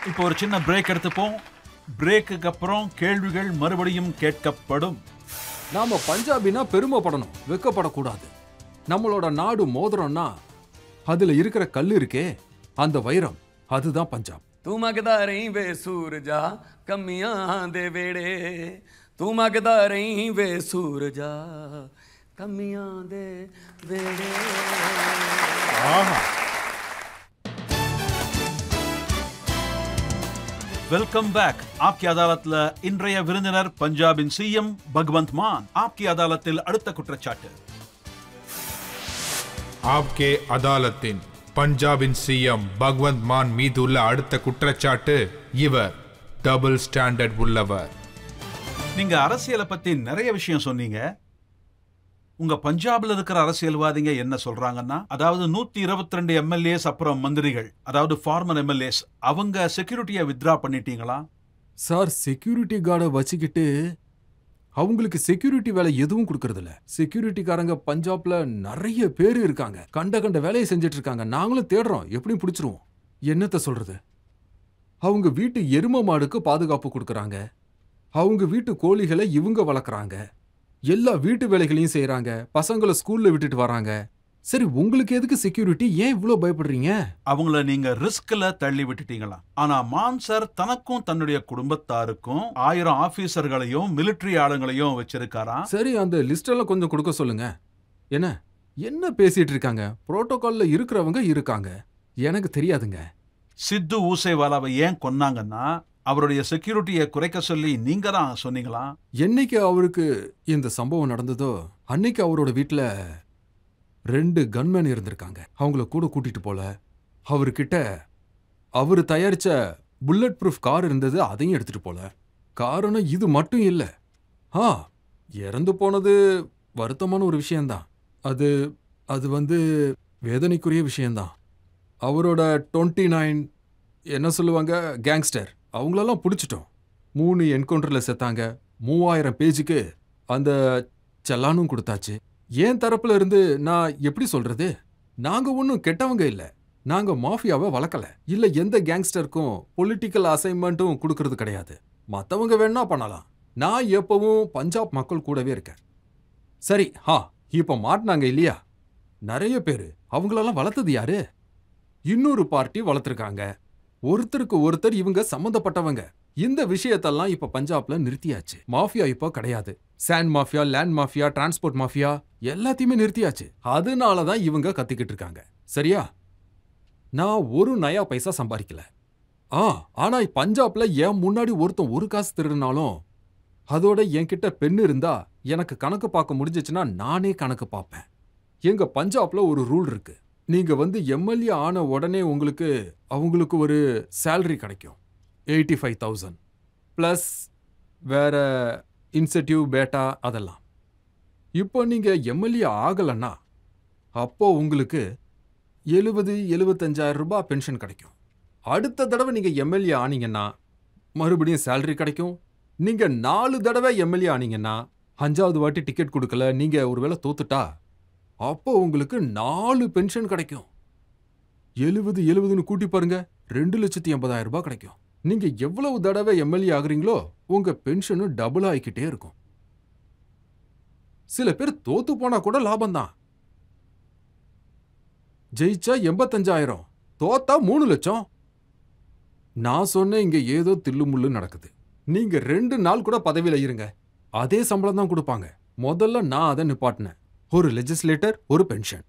இப்போ ஒரு சின்ன பிரேக் எடுத்துப்போம். பிரேக்குக்கு அப்புறம் கேள்விகள் மறுபடியும் கேட்கப்படும். நாம பஞ்சாபினா பெருமைப்படணும், வெக்கப்படக்கூடாது. நம்மளோட நாடு மோதிரம்னா அதுல இருக்கிற கல் இருக்கே, அந்த வைரம், அதுதான் பஞ்சாப். तू मंगदा रही वे सूरजा कमियां दे वेड़े, तू मंगदा रही वे सूरजा कमियां दे वेड़े. Welcome back. ஆப்கி அதாலத்ல இன்றைய விருந்தினர் பஞ்சாபின் சிஎம் பகவந்த் மான். ஆப்கி அதாலத்தில் அடுத்த குற்றச்சாட்டு. ஆப்கே அதாலத்தின் பஞ்சாபின் சிஎம் பகவந்த் மான் மீது உள்ள அடுத்த குற்றச்சாட்டு, இவர் டபுள் ஸ்டாண்டர்ட் உள்ளவர். நீங்க அரசியலை பத்தி நிறைய விஷயம் சொன்னீங்க. உங்க பஞ்சாப்ல இருக்கிற அரசியல்வாதிங்க என்ன சொல்றாங்கன்னா, அதாவது 122 எம்எல்ஏஸ் அப்புறம் மந்திரிகள், அதாவது ஃபார்மர் எம்எல்ஏஸ், அவங்க செக்யூரிட்டியை வித்ரா பண்ணிட்டீங்களா? சார், செக்யூரிட்டி கார்டை வச்சுக்கிட்டு அவங்களுக்கு செக்யூரிட்டி வேலை எதுவும் கொடுக்கறது இல்ல. செக்யூரிட்டிக்காரங்க பஞ்சாப்ல நிறைய பேர் இருக்காங்க, கண்ட வேலையை செஞ்சுட்டு இருக்காங்க. நாங்களும் தேடுறோம், எப்படியும் பிடிச்சிருவோம். என்னத்த சொல்றது, அவங்க வீட்டு எரும மாடுக்கு பாதுகாப்பு கொடுக்கறாங்க, அவங்க வீட்டு கோழிகளை இவங்க வளர்க்குறாங்க, எல்லா வீட்டு வேலைகளையும் செய்யறாங்க, பசங்களை ஸ்கூல்ல விட்டுட்டு வராங்க. சரி, உங்களுக்கு எதுக்கு செக்யூரிட்டி? ஏன் இவ்ளோ பயப்படுறீங்க? அவங்கள நீங்க ரிஸ்க்ல தள்ளி விட்டுட்டீங்களா? ஆனா மான் சார் தனக்கும் தன்னுடைய குடும்பத்தாருக்கும் 1000 ஆபீசர்களையும் மிலிட்டரி ஆளுங்களையும் வச்சிருக்காராம். சரி, அந்த லிஸ்ட் எல்லாம் கொஞ்சம் கொடுக்க சொல்லுங்க. என்ன பேசிட்டு இருக்காங்க? புரோட்டோகால்ல இருக்கிறவங்க இருக்காங்க, எனக்கு தெரியாதுங்க. சித்து ஊசேவாலாவை ஏன் கொன்னாங்கன்னா, அவருடைய செக்யூரிட்டியை குறைக்க சொல்லி நீங்க தான் சொன்னீங்களா? என்னைக்கு அவருக்கு இந்த சம்பவம் நடந்ததோ அன்னைக்கு அவரோட வீட்டுல 2 கன்மேன் இருந்திருக்காங்க. அவங்கள கூட கூட்டிட்டு போல. அவர்கிட்ட அவரு தயாரிச்ச புல்லட் ப்ரூஃப் கார் இருந்தது, அதையும் எடுத்துட்டு போல. காரணம் இது மட்டும் இல்ல, இறந்து போனது வருத்தமான ஒரு விஷயம்தான். அது வேதனைக்குரிய விஷயம்தான். அவரோட 29 என்ன சொல்லுவாங்க கேங்ஸ்டர், அவங்களெல்லாம் பிடிச்சிட்டோம். 3 என்கவுண்டர்ல செத்தாங்க. 3000 பேஜுக்கு அந்த செல்லானும் கொடுத்தாச்சு. ஏன் தரப்புல இருந்து நான் எப்படி சொல்றது, நாங்க ஒன்னும் கெட்டவங்க இல்ல, நாங்க மாஃபியாவை வளர்க்கல, இல்ல எந்த கேங்ஸ்டருக்கும் பொலிட்டிக்கல் அசைன்மெண்ட்டும் கொடுக்கறது கிடையாது. மத்தவங்க வேணா பண்ணலாம், நான் எப்பவும் பஞ்சாப் மக்கள் கூடவே இருக்கேன். சரி, இப்ப மாட்டினாங்க இல்லையா நிறைய பேரு, அவங்களெல்லாம் வளர்த்தது யாரு? இன்னொரு பார்ட்டி வளர்த்திருக்காங்க. ஒருத்தருக்கு ஒருத்தர் இவங்க சம்பந்தப்பட்டவங்க. இந்த விஷயத்தெல்லாம் இப்ப பஞ்சாப்ல நிறுத்தியாச்சு. மாஃபியா இப்போ கிடையாது. Sand mafia, land mafia, transport mafia எல்லாத்தையுமே நிறுத்தியாச்சு. அதனாலதான் இவங்க கத்திக்கிட்டு இருக்காங்க. சரியா? நான் ஒரு நயா பைசா சம்பாதிக்கல. ஆனா பஞ்சாப்ல என் முன்னாடி ஒருத்தன் ஒரு காசு திருடினாலும் அதோட என்கிட்ட பெண் இருந்தா எனக்கு கணக்கு பார்க்க முடிஞ்சிச்சுன்னா நானே கணக்கு பார்ப்பேன். எங்க பஞ்சாப்ல ஒரு ரூல் இருக்கு. நீங்க வந்து எம்எல்ஏ ஆன உடனே அவங்களுக்கு ஒரு சேலரி கிடைக்கும் 85,000 பிளஸ் வேற இன்சென்டிவ் பேட்டா அதெல்லாம். இப்போ நீங்க எம்எல்ஏ ஆகலன்னா அப்போ உங்களுக்கு 70-75,000 ரூபாய் பென்ஷன் கிடைக்கும். அடுத்த தடவை நீங்க எம்எல்ஏ ஆனீங்கன்னா மறுபடியும் சேலரி கிடைக்கும். நீங்க 4 தடவை எம்எல்ஏ ஆனீங்கன்னா 5வது வாட்டி டிக்கெட் கொடுக்கல, நீங்க ஒருவேளை தோத்துட்டா அப்போ உங்களுக்கு 4 பென்ஷன் கிடைக்கும். 70 கூட்டி பாருங்க, 2,80,000 ரூபாய் கிடைக்கும். நீங்க எவ்வளவு தடவை எம்எல்ஏ ஆகுறீங்களோ உங்க பென்ஷனும் டபுள் ஆகிக்கிட்டே இருக்கும். சில பேர் தோத்து போனா கூட லாபம்தான். ஜெயிச்சா 85,000, தோத்தா 3 லட்சம். நான் சொன்ன இங்க ஏதோ தில்லுமுள்ளு நடக்குது. நீங்க 2 நாள் கூட பதவியில இருங்க, அதே சம்பளம் தான் கொடுப்பாங்க. முதல்ல நான் அதை நிப்பாட்டினேன். ஒரு லெஜிஸ்லேட்டர், ஒரு பென்ஷன்.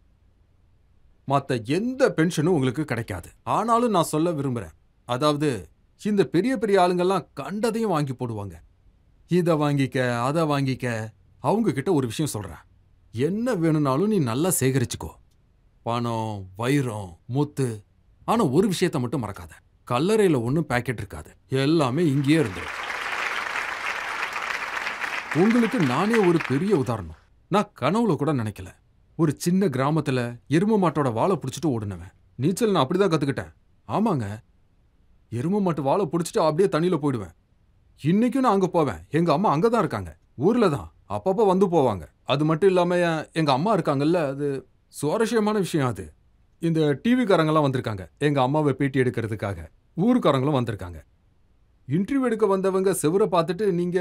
மத்த எந்த பென்ஷனும் உங்களுக்கு கிடைக்காது. ஆனாலும் நான் சொல்ல விரும்புறேன், அதாவது இந்த பெரிய பெரிய ஆளுங்கெல்லாம் கண்டதையும் வாங்கி போடுவாங்க. இதை வாங்கிக்க, அதை வாங்கிக்க. அவங்க கிட்ட ஒரு விஷயம் சொல்றேன், என்ன வேணும்னாலும் நீ நல்லா சேகரிச்சுக்கோ, பணம், வைரம், முத்து. ஆனா ஒரு விஷயத்த மட்டும் மறக்காத, கல்லறையில ஒன்றும் பேக்கெட் இருக்காது, எல்லாமே இங்கேயே இருந்துடும். உங்களுக்கு நானே ஒரு பெரிய உதாரணம். நான் கனவுல கூட நினைக்கல. ஒரு சின்ன கிராமத்துல எரும மாட்டோட வாழை பிடிச்சிட்டு ஓடுனவன். நீச்சல் நான் அப்படிதான் கத்துக்கிட்டேன். ஆமாங்க, எரும மாட்டு வாழை பிடிச்சிட்டு அப்படியே தண்ணியில போயிடுவேன். இன்னைக்கும் நான் அங்க போவேன். எங்க அம்மா அங்கதான் இருக்காங்க, ஊர்ல தான். அப்பப்போ வந்து போவாங்க. அது மட்டும் இல்லாம எங்க அம்மா இருக்காங்கல்ல, அது சுவாரஸ்யமான விஷயம். அது இந்த டிவிக்காரங்கெல்லாம் வந்திருக்காங்க எங்க அம்மாவை பேட்டி எடுக்கிறதுக்காக. ஊருக்காரங்களும் வந்திருக்காங்க. இன்டர்வியூ எடுக்க வந்தவங்க செவரை பார்த்துட்டு, நீங்க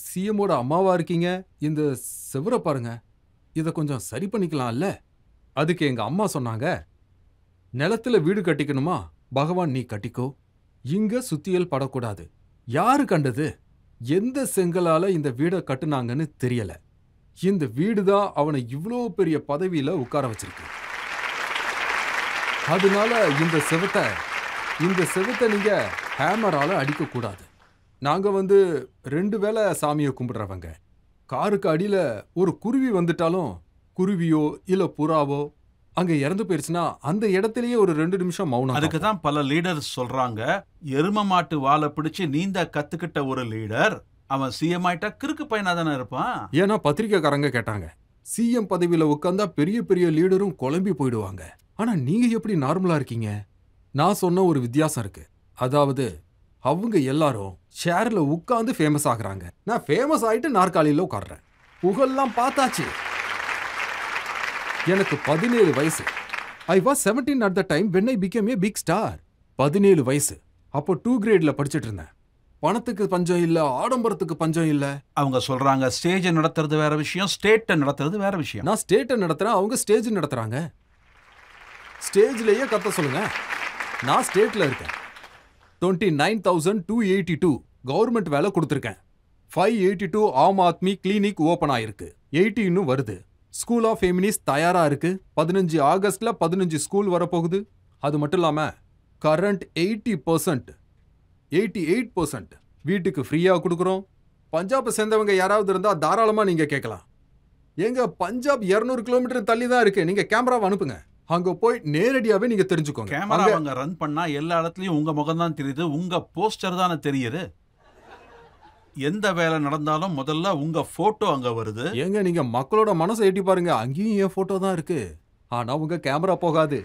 சிஎம்மோட அம்மாவா இருக்கீங்க, இந்த செவரை பாருங்க, இதை கொஞ்சம் சரி பண்ணிக்கலாம்ல. அதுக்கு எங்க அம்மா சொன்னாங்க, நிலத்துல வீடு கட்டிக்கணுமா, பகவான் நீ கட்டிக்கோ, இங்க சுத்தியல் படக்கூடாது. யாரு கண்டது? எந்த செங்கலால இந்த வீடை கட்டுனாங்கன்னு தெரியல. இந்த வீடுதான் அவனை இவ்வளோ பெரிய பதவியில உட்கார வச்சிருக்கு. அதனால இந்த செவத்தை நீங்க ஹேமரால அடிக்க கூடாது. நாங்க வந்து 2 வேளை சாமியை கும்பிடுறவங்க. காருக்கு அடியில ஒரு குருவி வந்துட்டாலும், குருவியோ இல்ல புறாவோ அங்க இறந்து போயிருச்சுன்னா அந்த இடத்திலேயே ஒரு 2 நிமிஷம் மௌனம். அதுக்கு தான் பல லீடர்ஸ் சொல்றாங்க, எரும மாட்டு வாழை பிடிச்சு நீந்த கத்துக்கிட்ட ஒரு லீடர் அவன் சிஎம் ஆயிட்டா கிறுக்கு பையனா தானே இருப்பான். ஏன்னா பத்திரிக்கைக்காரங்க கேட்டாங்க, சிஎம் பதவியில உட்கார்ந்தா பெரிய பெரிய லீடரும் குழம்பி போயிடுவாங்க, ஆனா நீங்க எப்படி நார்மலா இருக்கீங்க? நான் சொன்ன ஒரு வித்தியாசம் இருக்கு. அதாவது அவங்க எல்லாரும் ஷேர்ல உட்கார்ந்து ஃபேமஸ் ஆகுறாங்க. நான் ஃபேமஸ் ஆயிட்டு நாற்காலியில உட்கார்றேன். புகழ்லாம் பார்த்தாச்சு. எனக்கு 17 வயசு. I was 17 at the time when I became a big star. 17 வயசு. அப்போ 2 கிரேட்ல படிச்சிட்டு இருந்தேன். பணத்துக்கு பஞ்சம் இல்ல, ஆடம்பரத்துக்கு பஞ்சம் இல்ல. அவங்க சொல்றாங்க ஸ்டேஜ் நடத்துறது வேற விஷயம், ஸ்டேட்டை நடத்துறது வேற விஷயம். நான் ஸ்டேட்டை நடத்துறேன், அவங்க ஸ்டேஜ் நடத்துறாங்க. ஸ்டேஜ்லயே கத்த சொல்லுங்க. நான் ஸ்டேட்ல இருக்கேன். 29,282 கவர்மெண்ட் வேலை கொடுத்துருக்கேன். 582 ஆம் ஆத்மி கிளினிக் ஓபன் ஆயிருக்கு. 80 இன்னும் வருது. ஸ்கூல் ஆஃப் ஃபெமினிஸ்ட் தயாரா இருக்கு. 15 ஆகஸ்ட்ல 15 ஸ்கூல் வரப்போகுது. அது மட்டும் இல்லாம கரண்ட் 88% வீட்டுக்கு ஃப்ரீயா கொடுக்குறோம். பஞ்சாபை சேர்ந்தவங்க யாராவது இருந்தா தாராளமா நீங்க கேட்கலாம். எங்க பஞ்சாப் 200 கிலோமீட்டர் தள்ளி தான் இருக்கு. நீங்க கேமராவை அனுப்புங்க, அங்க போய் நேரடியாவே நீங்க தெரிஞ்சுக்கோங்க. கேமரா அவங்க ரன் பண்ணா எல்லா இடத்துலயும் உங்க முகம் தான் தெரியுது, உங்க போஸ்டர் தானே தெரியுது. எந்த வேலை நடந்தாலும் முதல்ல உங்க போட்டோ அங்க வருது. ஏங்க நீங்க மக்களோட மனசை எட்டி பாருங்க, அங்கேயும் என் போட்டோ தான் இருக்கு. ஆனா உங்க கேமரா போகாது.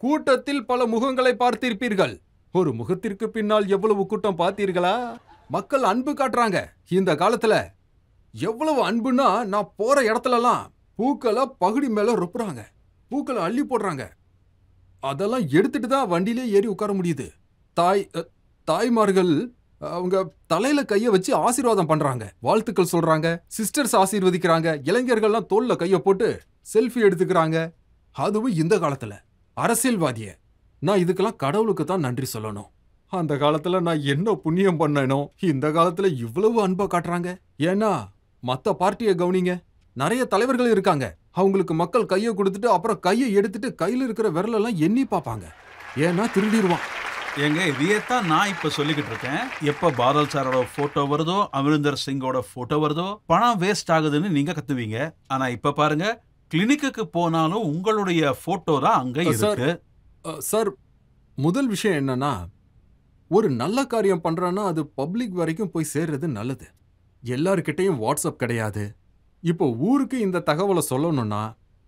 கூட்டத்தில் பல முகங்களை பார்த்திருப்பீர்கள். ஒரு முகத்திற்கு பின்னால் எவ்வளவு கூட்டம் பார்த்தீர்களா? மக்கள் அன்பு காட்டுறாங்க. இந்த காலத்துல எவ்வளவு அன்புன்னா, நான் போற இடத்துலலாம் பூக்களை பகுடி மேல ரொப்புறாங்க, பூக்களை அள்ளி போடுறாங்க. அதெல்லாம் எடுத்துட்டு தான் வண்டியிலே ஏறி உட்கார முடியுது. தாய்மார்கள் அவங்க தலையில கைய வச்சு ஆசீர்வாதம் பண்றாங்க, வாழ்த்துக்கள் சொல்றாங்க. சிஸ்டர்ஸ் ஆசீர்வதிக்கிறாங்க. இளைஞர்கள்லாம் தோல்ல கைய போட்டு செல்ஃபி எடுத்துக்கிறாங்க. அதுவும் இந்த காலத்துல. அரசியல்வாதிய நான் இதுக்கெல்லாம் கடவுளுக்கு தான் நன்றி சொல்லணும். அந்த காலத்துல நான் என்ன புண்ணியம் பண்ணனோ இந்த காலத்துல இவ்வளவு அன்பா காட்டுறாங்க. ஏன்னா மத்த பார்ட்டியை கவனிங்க. நிறைய தலைவர்கள் இருக்காங்க. அவங்களுக்கு மக்கள் கையை கொடுத்துட்டு அப்புறம் கையை எடுத்துட்டு கையில இருக்கிற விரலெல்லாம் எண்ணி பார்ப்பாங்க. ஏன்னா திருடிடுவான். எங்க இதையத்தான் நான் இப்ப சொல்லிக்கிட்டு இருக்கேன். எப்ப பாதல் சாரோட போட்டோ வருதோ, அமரிந்தர் சிங்கோட போட்டோ வருதோ, பணம் வேஸ்ட் ஆகுதுன்னு நீங்க கத்துவீங்க. ஆனா இப்ப பாருங்க, கிளினிக்கு போனாலும் உங்களுடைய போட்டோ தான் அங்க இருக்கு. சார், முதல் விஷயம் என்னன்னா, ஒரு நல்ல காரியம் பண்றான்னா அது பப்ளிக் வரைக்கும் போய் சேர்றது நல்லது. எல்லார்கிட்டையும் வாட்ஸ்அப் கிடையாது. இப்போ ஊருக்கு இந்த தகவலை சொல்லணும்னா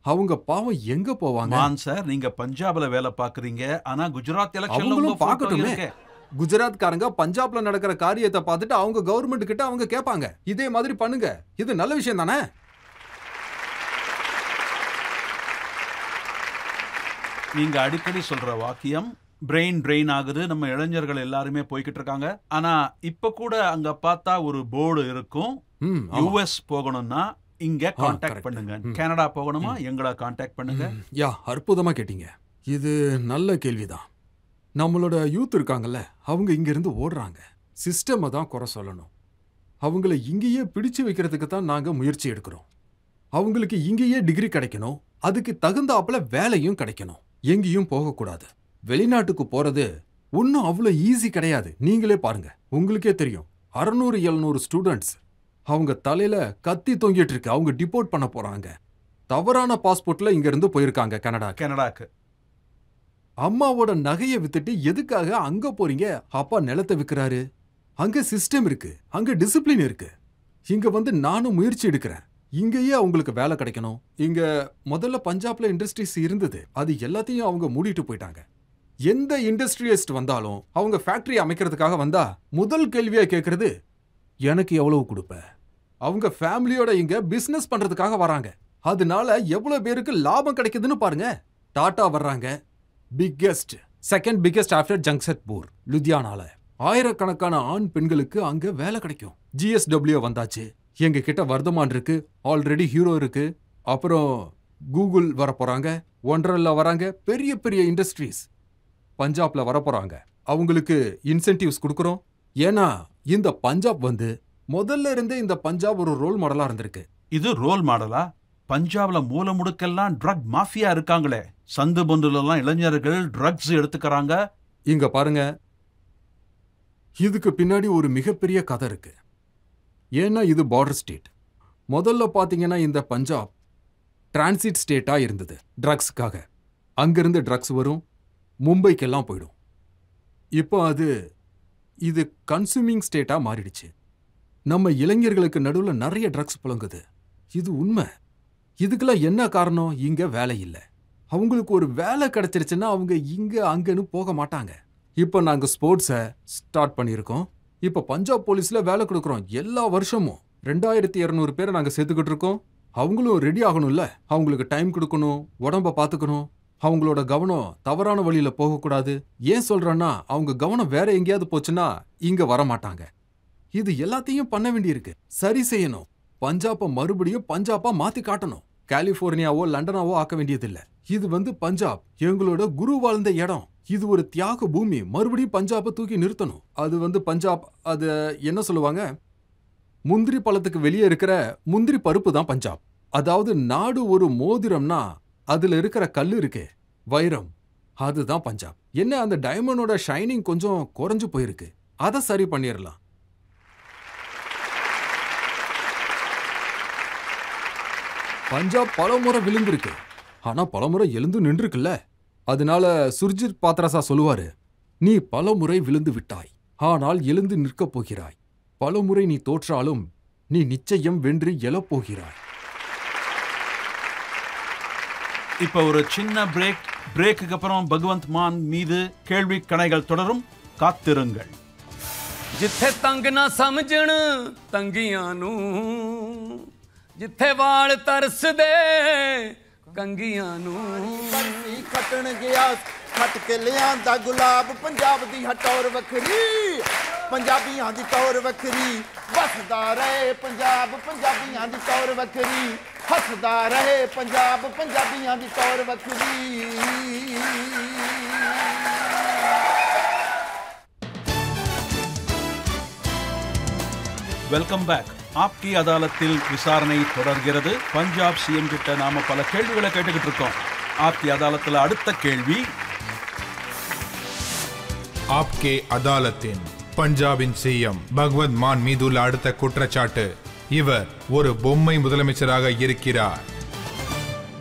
அவங்க பாவம் எங்க போவாங்க? மான் சார், நீங்க பஞ்சாப்ல வேலை பாக்குறீங்க. ஆனா குஜராத் எலெக்ஷன்ல பார்க்கட்டுமே. குஜராத்காரங்க பஞ்சாப்ல நடக்கிற காரியத்தை பார்த்துட்டு அவங்க கவர்மெண்ட் கிட்ட அவங்க கேட்பாங்க, இதே மாதிரி பண்ணுங்க. இது நல்ல விஷயம் தானே? நீங்க அடிக்கடி சொல்ற வாக்கியம் பிரெயின் ட்ரெயின் ஆகுது, நம்ம இளைஞர்கள் எல்லாருமே போய்கிட்டு இருக்காங்க. ஆனா இப்ப கூட அங்க பார்த்தா ஒரு போர்டு இருக்கும், யுஎஸ் போகணும்னா இங்க கான்டாக்ட் பண்ணுங்க, கனடா போகணுமா எங்களை கான்டாக்ட் பண்ணுங்க. யா, அற்புதமா கேட்டீங்க. இது நல்ல கேள்விதான். நம்மளோட யூத் இருக்காங்கல்ல, அவங்க இங்க இருந்து ஓடுறாங்க. சிஸ்டமை தான் குறை சொல்லணும். அவங்கள இங்கேயே பிடிச்சு வைக்கிறதுக்கு தான் நாங்க முயற்சி எடுக்கிறோம். அவங்களுக்கு இங்கேயே டிகிரி கிடைக்கணும், அதுக்கு தகுந்தாப்புல வேலையும் கிடைக்கணும். எங்கேயும் போகக்கூடாது. வெளிநாட்டுக்கு போறது ஒன்னும் அவ்வளவு ஈஸி கிடையாது. நீங்களே பாருங்க, உங்களுக்கே தெரியும். 600-700 ஸ்டூடெண்ட்ஸ் அவங்க தலையில கத்தி தொங்கிட்டு இருக்கு. அவங்க டிபோர்ட் பண்ண போறாங்க. தவறான பாஸ்போர்ட்ல இங்க இருந்து போயிருக்காங்க கனடாக்கு. அம்மாவோட நகையை வித்துட்டு எதுக்காக அங்க போறீங்க? அப்பா நிலத்தை விற்கிறாரு. அங்க சிஸ்டம் இருக்கு, அங்க டிசிப்ளின் இருக்கு. இங்க வந்து நானும் முயற்சி எடுக்கிறேன். இங்கேயே அவங்களுக்கு வேலை கிடைக்கணும். இங்க முதல்ல பஞ்சாப்ல இண்டஸ்ட்ரீஸ் இருந்தது, அது எல்லாத்தையும் அவங்க மூடிட்டு போயிட்டாங்க. எந்த இண்டஸ்ட்ரியலிஸ்ட் வந்தாலும் அவங்க ஃபேக்டரி அமைக்கிறதுக்காக வந்தா முதல் கேள்வியா கேட்கறது, எனக்கு எவ்வளவு கொடுப்ப? அவங்க ஃபேமிலியோட இங்க பிசினஸ் பண்றதுக்காக வராங்க. அதனால எவ்வளவு பேருக்கு லாபம் கிடைக்குதுன்னு பாருங்க. டாடா வர்றாங்க, biggest, second biggest after Jamshedpur, லுதியானால. ஆயிரக்கணக்கான ஆண் பெண்களுக்கு அங்க வேலை கிடைக்கும். GSW வந்தாச்சு. எங்க கிட்ட வர்தமான் இருக்கு, ஆல்ரெடி ஹீரோ இருக்கு. அப்புறம் கூகுள் வர போறாங்க, ஒண்டர்லா வராங்க. பெரிய பெரிய இண்டஸ்ட்ரீஸ் பஞ்சாப்ல வர போறாங்க. அவங்களுக்கு இன்சென்டிவ்ஸ் கொடுக்கறோம். ஏன்னா இந்த பஞ்சாப் வந்து முதல்ல இருந்தே இந்த பஞ்சாப் ஒரு ரோல் மாடலா இருந்திருக்கு. இது ரோல் மாடலா? பஞ்சாப்ல மூல முடுக்கெல்லாம் ட்ரக் மாஃபியா இருக்காங்களே. சந்து பந்துல எல்லாம் இளைஞர்கள் ட்ரக்ஸ் எடுத்துக்கறாங்க. இங்க பாருங்க, இதுக்கு பின்னாடி ஒரு மிகப்பெரிய கதை இருக்கு. ஏன்னா இது பார்டர் ஸ்டேட். முதல்ல பாத்தீங்கன்னா இந்த பஞ்சாப் டிரான்சிட் ஸ்டேட்டா இருந்தது ட்ரக்ஸுக்காக. அங்கிருந்து ட்ரக்ஸ் வரும், மும்பைக்கெல்லாம் போயிடும். இப்போ இது கன்சூமிங் ஸ்டேட்டா மாறிடுச்சு. நம்ம இளைஞர்களுக்கு நடுவில் நிறைய ட்ரக்ஸ் புழங்குது. இது உண்மை. இதுக்கெல்லாம் என்ன காரணம்? இங்க வேலை இல்லை. அவங்களுக்கு ஒரு வேலை கிடைச்சிருச்சுன்னா அவங்க இங்க அங்கன்னு போக மாட்டாங்க. இப்போ நாங்க ஸ்போர்ட்ஸை ஸ்டார்ட் பண்ணியிருக்கோம். இப்போ பஞ்சாப் போலீஸ்ல வேலை கொடுக்குறோம். எல்லா வருஷமும் 2200 பேரை நாங்க சேர்த்துக்கிட்டு இருக்கோம். அவங்களும் ரெடி ஆகணும்ல. அவங்களுக்கு டைம் கொடுக்கணும், உடம்ப பார்த்துக்கணும். அவங்களோட கவனம் தவறான வழியில போகக்கூடாது. ஏன் சொல்றேன்னா, அவங்க கவனம் வேற எங்கேயாவது போச்சுன்னா இங்க வர மாட்டாங்க. இது எல்லாத்தையும் பண்ண வேண்டியிருக்கு, சரி செய்யணும். பஞ்சாப்பை மறுபடியும் பஞ்சாப்பா மாத்தி காட்டணும். கலிபோர்னியாவோ லண்டனாவோ ஆக்க வேண்டியதில்லை. இது பஞ்சாப் எங்களோட குரு வாழ்ந்த இடம். இது ஒரு தியாக பூமி. மறுபடியும் பஞ்சாபை தூக்கி நிறுத்தணும். அது பஞ்சாப், அது என்ன சொல்லுவாங்க, முந்திரி பழத்துக்கு வெளியே இருக்கிற முந்திரி பருப்பு தான் பஞ்சாப். அதாவது நாடு ஒரு மோதிரம்னா அதுல இருக்கிற கல்லு இருக்கே, வைரம், அதுதான் பஞ்சாப். என்ன, அந்த டைமண்டோட ஷைனிங் கொஞ்சம் குறைஞ்சு போயிருக்கு. அதை சரி பண்ணிடலாம். பஞ்சாப் பலமுறை விழுந்திருக்கு, ஆனா பலமுறை எழுந்து நின்றுக்குல்ல. அதனால சுர்ஜித் பாத்ராசா சொல்லுவாரு, நீ பலமுறை விழுந்து விட்டாய், ஆனால் எழுந்து நிற்கப் போகிறாய். பலமுறை நீ தோற்றாலும் நீ நிச்சயம் வென்று எழப்போகிறாய். இப்ப ஒரு சின்ன பிரேக்கு அப்புறம் பகவந்த் மான் மீது கேள்வி கணைகள் தொடரும். காத்திருங்கள். जिथे तंग ना समझण तंगियां नू, जिथे वाल तरस दे कंगियां नू। बरसी खटन गया खट के लियांदा गुलाब, पंजाब दी हटौर वखरी, पंजाबियां दी तौर वखरी। बसदा रहे पंजाब, पंजाबियां दी तौर वखरी, हसदा रहे पंजाब, पंजाबियां दी तौर वखरी। Welcome back. ஆப்கி அதாலத்தில் விசாரணை தொடர்கிறது. பஞ்சாப் சிஎம் கிட்ட நாம பல கேள்விகளை கேட்டுக்கிட்டு இருக்கோம். ஆப்கி அதாலத்தில் அடுத்த கேள்வி, ஆப்கே அதாலத்தின் பஞ்சாபின் சிஎம் பகவத் மான் மீதுள்ள அடுத்த குற்றச்சாட்டு, இவர் ஒரு பொம்மை முதலமைச்சராக இருக்கிறார்.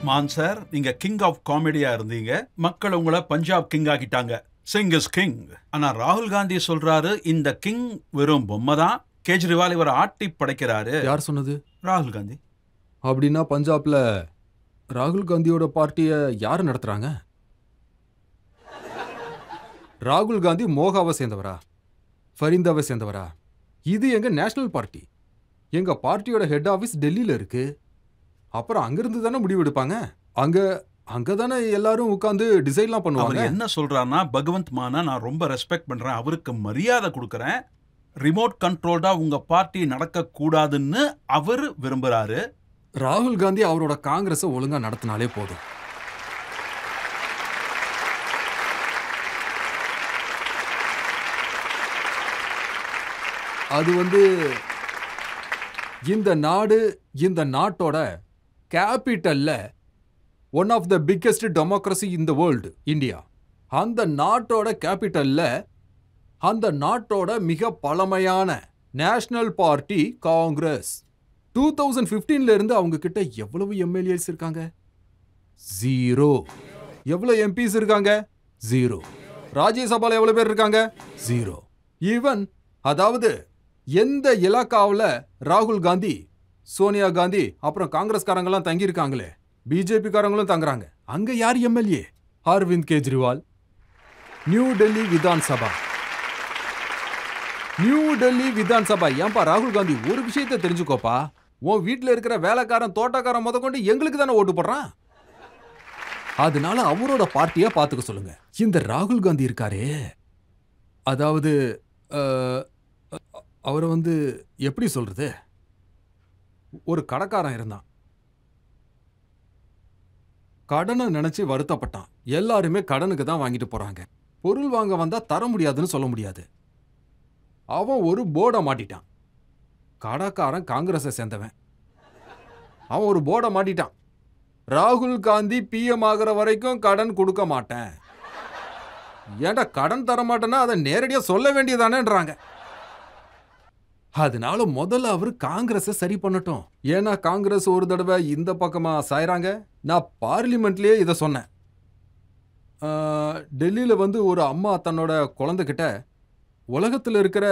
மான் சார், நீங்க கிங் ஆஃப் காமெடியா இருந்தீங்க. மக்கள் உங்களை பஞ்சாப் கிங் ஆக்கிட்டாங்க. Singh is king. ஆனா ராகுல் காந்தி சொல்றாரு இந்த கிங் வெறும் பொம்மை தான். கேஜ்ரிவால் இவர் ஆட்டி படைக்கிறாரு. யார் சொன்னது? ராகுல் காந்தி. அப்படின்னா பஞ்சாப்ல ராகுல் காந்தியோட பார்ட்டியை யார் நடத்துறாங்க? ராகுல் காந்தி மோகாவை சேர்ந்தவரா, ஃபரிந்தாவை சேர்ந்தவரா? இது எங்க நேஷனல் பார்ட்டி. எங்க பார்ட்டியோட ஹெட் ஆபீஸ் டெல்லியில இருக்கு. அப்புறம் அங்கிருந்து தானே முடிவெடுப்பாங்க. அங்கதானே எல்லாரும் உட்கார்ந்து டிசைன்லாம் பண்ணுவாங்க. அவர் என்ன சொல்றாருன்னா, பகவந்த் மானா நான் ரொம்ப ரெஸ்பெக்ட் பண்றேன், அவருக்கு மரியாதை கொடுக்கறேன், ரிமோட் கண்ட்ரோல்டா உங்க பார்ட்டி நடக்க கூடாதுன்னு அவர் விரும்புறாரு. ராகுல் காந்தி அவரோட காங்கிரஸை ஒழுங்கா நடத்தினாலே போதும். அது இந்த நாட்டோட கேபிட்டல்ல one of the biggest democracy in the world, India. அந்த நாட்டோட கேபிட்டல்ல அந்த நாட்டோட மிக பழமையான நேஷனல் பார்ட்டி காங்கிரஸ். 2015ல இருந்து அவங்க கிட்ட எவ்வளவு எம்எல்ஏஸ் இருக்காங்க? 0. எவ்வளவு எம்பிஸ் இருக்காங்க? 0. ராஜ்யசபால எவ்வளவு பேர் இருக்காங்க? 0. ஈவன் அதாவது எந்த இலாக்காவில் ராகுல் காந்தி, சோனியா காந்தி அப்புறம் காங்கிரஸ்காரங்கெல்லாம் தங்கி இருக்காங்களே, பிஜேபி காரங்களும் தங்குறாங்க, அங்க யார் எம்எல்ஏ? அரவிந்த் கெஜ்ரிவால். நியூ டெல்லி விதான்சபா. ஏன்பா ராகுல் காந்தி, ஒரு விஷயத்தை தெரிஞ்சுக்கோப்பா, உன் வீட்டில் இருக்கிற வேலைக்காரன் தோட்டக்காரன் முத கொண்டு எங்களுக்கு தானே ஓட்டு போடுறான். அதனால அவரோட பார்ட்டியா பாத்துக்க சொல்லுங்க. இந்த ராகுல் காந்தி இருக்காரே, அதாவது அவரை எப்படி சொல்றது, ஒரு கடைக்காரன் இருந்தான், கடனை நினைச்சு வருத்தப்பட்டான். எல்லாருமே கடனுக்கு தான் வாங்கிட்டு போறாங்க. பொருள் வாங்க வந்தா தர முடியாதுன்னு சொல்ல முடியாது. அவன் ஒரு போர்டை மாட்டிட்டான். கடைக்காரன் காங்கிரஸை சேர்ந்தவன். அவன் ஒரு போர்டை மாட்டிட்டான், ராகுல் காந்தி பிஎம் ஆகிற வரைக்கும் கடன் கொடுக்க மாட்டேன். ஏன்டா கடன் தர மாட்டேன்னா அதை நேரடியா சொல்ல வேண்டியதானேன்றாங்க. அதனால முதல்ல அவர் காங்கிரஸை சரி பண்ணட்டும். ஏன்னா காங்கிரஸ் ஒரு தடவை இந்த பக்கமா சாயறாங்க. நான் பார்லிமெண்ட்லயே இதை சொன்னேன். டெல்லியில ஒரு அம்மா தன்னோட குழந்தைகிட்ட உலகத்தில் இருக்கிற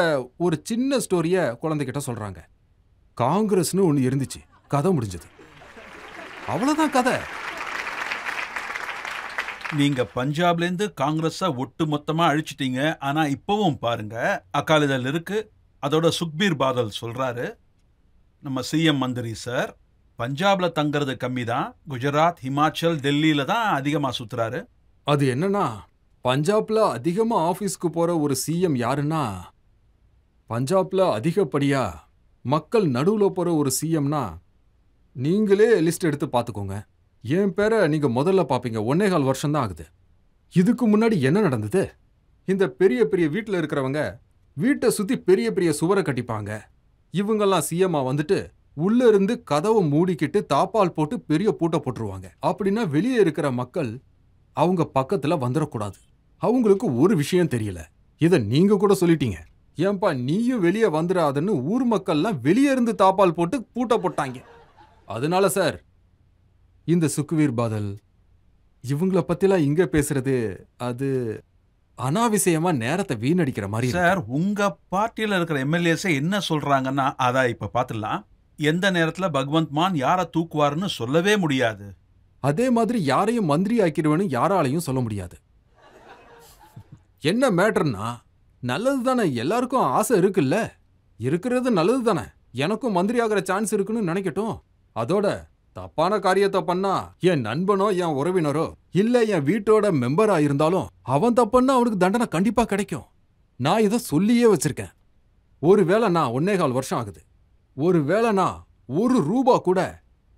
ஒரு சின்ன ஸ்டோரிய குழந்தைகிட்ட சொல்றாங்க. காங்கிரஸ்னு ஒன்று இருந்துச்சு, கதை முடிஞ்சது, அவ்வளவுதான் கதை. நீங்க பஞ்சாப்ல இருந்து காங்கிரஸ ஒட்டு மொத்தமா அழிச்சிட்டீங்க. ஆனா இப்பவும் பாருங்க, அகாலிதள் இருக்கு. அதோட சுக்பீர் பாதல் சொல்றாரு, நம்ம சிஎம் மந்திரி சார் பஞ்சாப்ல தங்குறது கம்மி தான், குஜராத், ஹிமாச்சல், டெல்லியில தான் அதிகமா சுத்துறாரு. அது என்னன்னா, பஞ்சாப்ல அதிகமா ஆபீஸ்க்கு போற ஒரு சிஎம் யாருன்னா, பஞ்சாப்ல அதிகப்படியா மக்கள் நடுவுல போற ஒரு சிஎம்னா, நீங்களே லிஸ்ட் எடுத்து பார்த்துக்கோங்க. என் பேரை நீங்க முதல்ல பார்ப்பீங்க. 1.25 வருஷம் தான் ஆகுது. இதுக்கு முன்னாடி என்ன நடந்தது? இந்த பெரிய பெரிய வீட்டில் இருக்கிறவங்க வீட்டை சுத்தி பெரிய பெரிய சுவரை கட்டிப்பாங்க. இவங்கெல்லாம் சிஎம்மா வந்துட்டு உள்ள இருந்து கதவை மூடிக்கிட்டு தாப்பால் போட்டு பெரிய பூட்டை போட்டுருவாங்க. அப்படின்னா வெளியே இருக்கிற மக்கள் அவங்க பக்கத்துல வந்துடக்கூடாது. அவங்களுக்கு ஒரு விஷயம் தெரியல. இதை நீங்க கூட சொல்லிட்டீங்க. ஏன்பா நீயும் வெளியே வந்துடாதுன்னு ஊர் மக்கள்லாம் வெளியே இருந்து தாப்பால் போட்டு பூட்டை போட்டாங்க. அதனால சார், இந்த சுக்வீர் பாதல் இவங்கள பத்திலாம் இங்க பேசுறது அது அனாவசியமா நேரத்தை வீணடிக்கிற மாதிரி. சார், உங்க பார்ட்டியில இருக்கிற எம்எல்ஏஸ் என்ன சொல்றாங்கன்னா, அதான் இப்ப பாத்துடலாம். எந்த நேரத்துல பகவந்த் மான் யாரை தூக்குவாருன்னு சொல்லவே முடியாது. அதே மாதிரி யாரையும் மந்திரி ஆக்கிடுவேன்னு யாராலையும் சொல்ல முடியாது. என்ன மேட்டர்னா, நல்லது தானே, எல்லாருக்கும் ஆசை இருக்குல்ல, இருக்கிறது நல்லது தானே. எனக்கும் மந்திரி ஆகிற சான்ஸ் இருக்குன்னு நினைக்கட்டும். அதோட தப்பான காரியத்தை பண்ணா என் நண்பனோ என் உறவினரோ இல்ல என் வீட்டோட மெம்பரா இருந்தாலும் அவன் தப்புன்னா அவனுக்கு தண்டனை கண்டிப்பா கிடைக்கும். நான் இதை சொல்லியே வச்சிருக்கேன். ஒருவேளை நான் 1.25 வருஷம் ஆகுது, ஒருவேளை நான் ₹1 கூட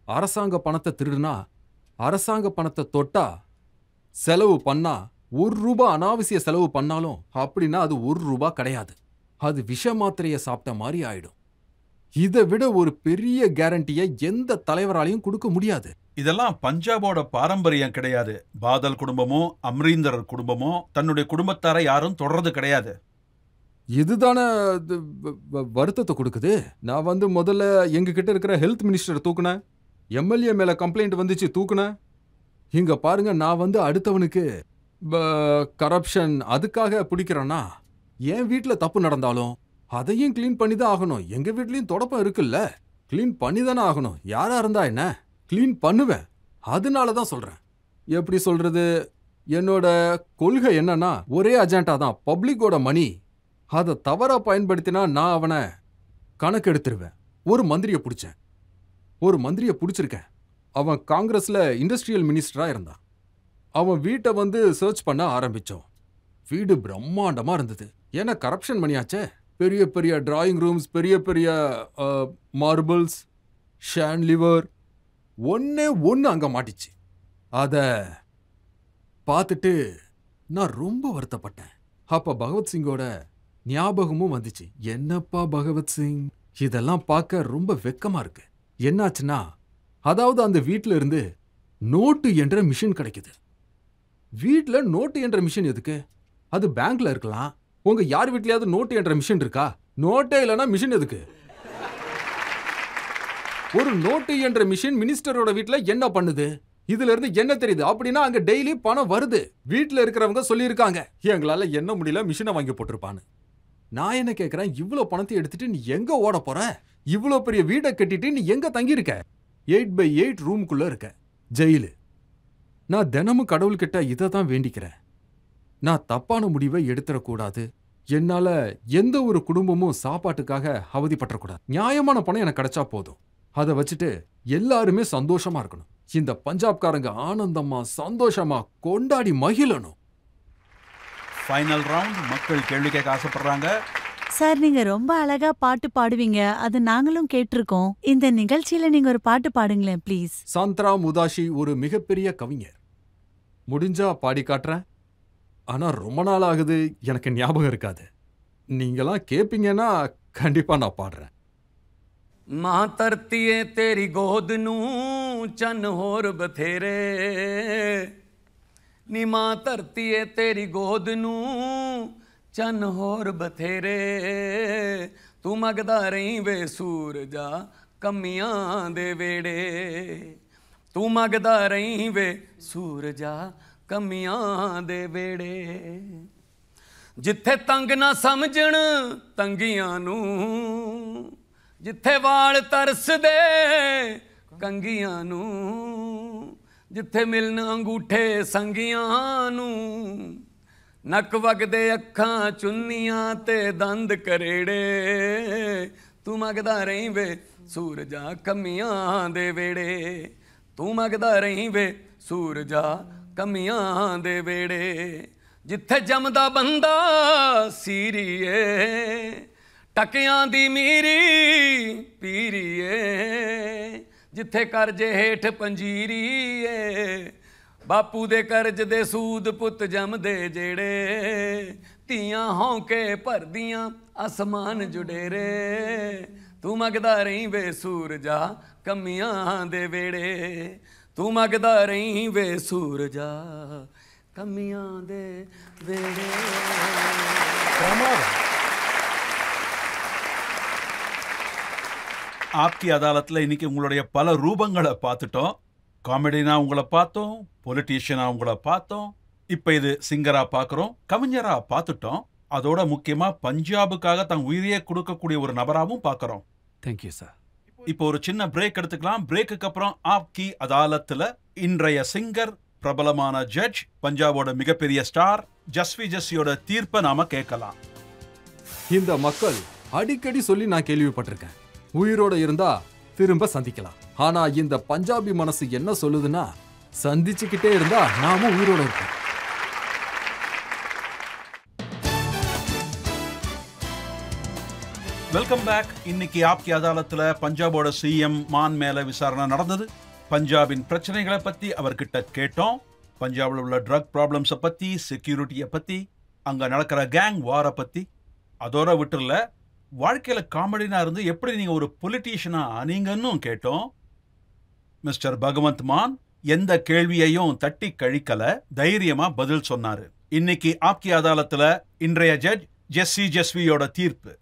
அரசாங்க பணத்தை திருடுனா, அரசாங்க பணத்தை தொட்டா, செலவு பண்ணா, ₹1 அனாவசிய செலவு பண்ணாலும் அப்படின்னா அது ₹1 கிடையாது. அது விஷ மாத்திரையை சாப்பிட்ட மாதிரி ஆயிடும். இதை விட ஒரு பெரிய கேரண்டியை எந்த தலைவராலையும் கொடுக்க முடியாது. இதெல்லாம் பஞ்சாபோட பாரம்பரியம் கிடையாது. பாதல் குடும்பமோ அம்ரீந்தர் குடும்பமோ தன்னுடைய குடும்பத்தாரை யாரும் தொடர்றது கிடையாது. இதுதானே வருத்தத்தை கொடுக்குது. நான் முதல்ல எங்க கிட்ட இருக்கிற ஹெல்த் மினிஸ்டர் தூக்குனேன், எம்எல்ஏ மேல கம்ப்ளைண்ட் வந்துச்சு தூக்குனேன். இங்க பாருங்க, நான் அடுத்தவனுக்கு கரப்ஷன் அதுக்காக பிடிக்கிறேன்னா, என் வீட்டுல தப்பு நடந்தாலும் அதையும் கிளீன் பண்ணி தான் ஆகணும். எங்க வீட்லயும் தொடப்பம் இருக்குல்ல, கிளீன் பண்ணி தானே ஆகணும். யாரா இருந்தா என்ன, கிளீன் பண்ணுவேன். அதனால தான் சொல்றேன். எப்படி சொல்றது, என்னோட கொள்கை என்னன்னா, ஒரே அஜெண்டா தான், பப்ளிக்கோட மணி. அதை தவறா பயன்படுத்தினா நான் அவனை கணக்கெடுத்துருவேன். ஒரு மந்திரியை பிடிச்சிருக்கேன். அவன் காங்கிரஸ்ல இண்டஸ்ட்ரியல் மினிஸ்டரா இருந்தான். அவன் வீட்டை சர்ச் பண்ண ஆரம்பிச்சோம். வீடு பிரம்மாண்டமா இருந்தது. ஏன்னா கரப்ஷன் பண்ணியாச்சே. பெரிய பெரிய டிராயிங் ரூம்ஸ், பெரிய பெரிய மார்பிள்ஸ், ஷான்லிவர், ஒன்னு அங்க மாட்டிச்சு. அத பார்த்துட்டு நான் ரொம்ப வருத்தப்பட்டேன். அப்ப பகவத்சிங்கோட ஞாபகமும் வந்துச்சு. என்னப்பா பகவத்சிங், இதெல்லாம் பார்க்க ரொம்ப வெக்கமா இருக்கு. என்னாச்சுன்னா, அதாவது அந்த வீட்ல இருந்து நோட்டு என்ற மிஷின் கிடைக்குது. வீட்ல நோட்டு என்ற மிஷின் எதுக்கு? அது பேங்க்ல இருக்கலாம். உங்க யார் வீட்லயாவது நோட்டு என்ற மிஷின் இருக்கா? நோட்டே இல்லைன்னா மிஷின் எதுக்கு? ஒரு நோட்டு என்ற மிஷின் மினிஸ்டரோட வீட்ல என்ன பண்ணுது? இதுல இருந்து என்ன தெரியுது? அப்படின்னா அங்க டெய்லி பணம் வருது. வீட்ல இருக்கிறவங்க சொல்லியிருக்காங்க, எங்களால என்ன முடியல, மிஷினை வாங்கி போட்டிருப்பான்னு. நான் என்ன கேட்கிறேன், இவ்வளவு பணத்தை எடுத்துட்டு நீ எங்க ஓட போற? இவ்வளவு பெரிய வீடை கட்டிட்டு நீ எங்க தங்கி இருக்க? 8x8 ரூமுக்குள்ள இருக்க, ஜெயிலு. நான் தினமும் கடவுள்கிட்ட இதை தான் வேண்டிக்கிறேன். நான் தப்பான முடிவை எடுத்துடக்கூடாது. என்னால எந்த ஒரு குடும்பமும் சாப்பாட்டுக்காக அவதிப்பற்றக்கூடாது. நியாயமான பணம் எனக்கு கிடைச்சா போதும். அதை வச்சுட்டு எல்லாருமே சந்தோஷமா இருக்கணும். இந்த பஞ்சாப்காரங்க ஆனந்தமா சந்தோஷமா கொண்டாடி மகிழணும். Final round. மக்கள் கேள்வி கேட்க ஆசைப்படுறாங்க. சார், நீங்க ரொம்ப அழகா பாட்டு பாடுவீங்க, அது நாங்களும் கேட்டிருக்கோம். இந்த நிகழ்ச்சியில நீங்க ஒரு பாட்டு பாடுங்களேன் ப்ளீஸ். சாந்த்ராம் உதாசி ஒரு மிகப்பெரிய கவிஞர். முடிஞ்சா பாடி காட்டுறேன். ஆனா ரொம்ப நாள் ஆகுது, எனக்கு ஞாபகம் இருக்காது. நீங்களாம் கேப்பீங்கன்னா கண்டிப்பா நான் பாடுறேன். मां धरतीए तेरी गोद नूं चन होर बथेरे, नी मां धरतीए तेरी गोद नूं चन होर बथेरे, तू मंगदा रही वे सूरजा कमियां दे वेड़े, तू मंगदा रही वे सूरजा कमियां दे वेड़े, जिथे तंग ना समझण तंगियां नूं, जिथे वाल तरसदे कंगियां नूं, जिथे मिलन अंगूठे संगियां नूं, नक वगदे अखां चुन्नियां ते दंद करेड़े, तू मंगदा रही वे सूरजा कमियां दे वेड़े, तू मंगदा रही वे सूरजा कमियां दे वेड़े, जिथे जमदा बंदा सीरीए टकियां दी मीरी पीरीए, जिथे करजे हेठ पंजीरीए, बापू दे करज दे सूद पुत जमदे जेड़े, तियां होंके भरदियां आसमान जुडेरे, तू मंगदा रही वे सूरजा कमियां दे वेड़े, तू मंगदा रही वे सूरजा कमियां दे वेड़े। ஆப்கி அதாலத்தில் இன்னைக்கு உங்களுடைய பல ரூபங்களை பார்த்துட்டோம். காமெடினா உங்களை பார்த்தோம், பொலிட்டீஷியனா உங்களை பார்த்தோம், இப்போ இது சிங்கரா பார்க்குறோம், கவிஞரா பார்த்துட்டோம். அதோட முக்கியமா பஞ்சாபுக்காக தன் உயிரியை கொடுக்கக்கூடிய ஒரு நபராகவும் பார்க்குறோம். Thank you sir. இப்போ ஒரு சின்ன பிரேக் எடுத்துக்கலாம். பிரேக்குக்கு அப்புறம் ஆப்கி அதாலத்தில் இன்றைய சிங்கர், பிரபலமான ஜட்ஜ், பஞ்சாபோட மிகப்பெரிய ஸ்டார் ஜஸ்வி ஜஸ்ஸியோட தீர்ப்பை நாம கேட்கலாம். இந்த மக்கள் அடிக்கடி சொல்லி நான் கேள்விப்பட்டிருக்கேன், உயிரோட இருந்தா திரும்ப சந்திக்கலாம். ஆனா இந்த பஞ்சாபி மனசு என்ன சொல்லுதுன்னா, சந்திச்சுக்கிட்டே இருந்தா நாமும் உயிரோட இருப்போம். Welcome back. இன்னைக்கு ஆப்கி அதாலத்துல பஞ்சாபோட சிஎம் மான் மேல விசாரணை நடந்தது. பஞ்சாபின் பிரச்சனைகளை பத்தி அவர்கிட்ட கேட்டோம். பஞ்சாபில் உள்ள ட்ரக் ப்ராப்ளம்ஸை பத்தி, செக்யூரிட்டியை பத்தி, அங்க நடக்கிற கேங் வாரை பத்தி. அதோட விட்டுல வாழ்க்கையில காமெடினா இருந்து எப்படி நீங்க ஒரு பொலிட்டீஷியனா ஆனீங்கன்னு கேட்டோம். மிஸ்டர் பகவந்த் மான் எந்த கேள்வியையும் தட்டி கழிக்கல, தைரியமா பதில் சொன்னாரு. இன்னைக்கு ஆப்கி அதாலத்துல இன்றைய ஜட்ஜ் ஜெஸ்ஸி ஜெஸ்வியோட தீர்ப்பு.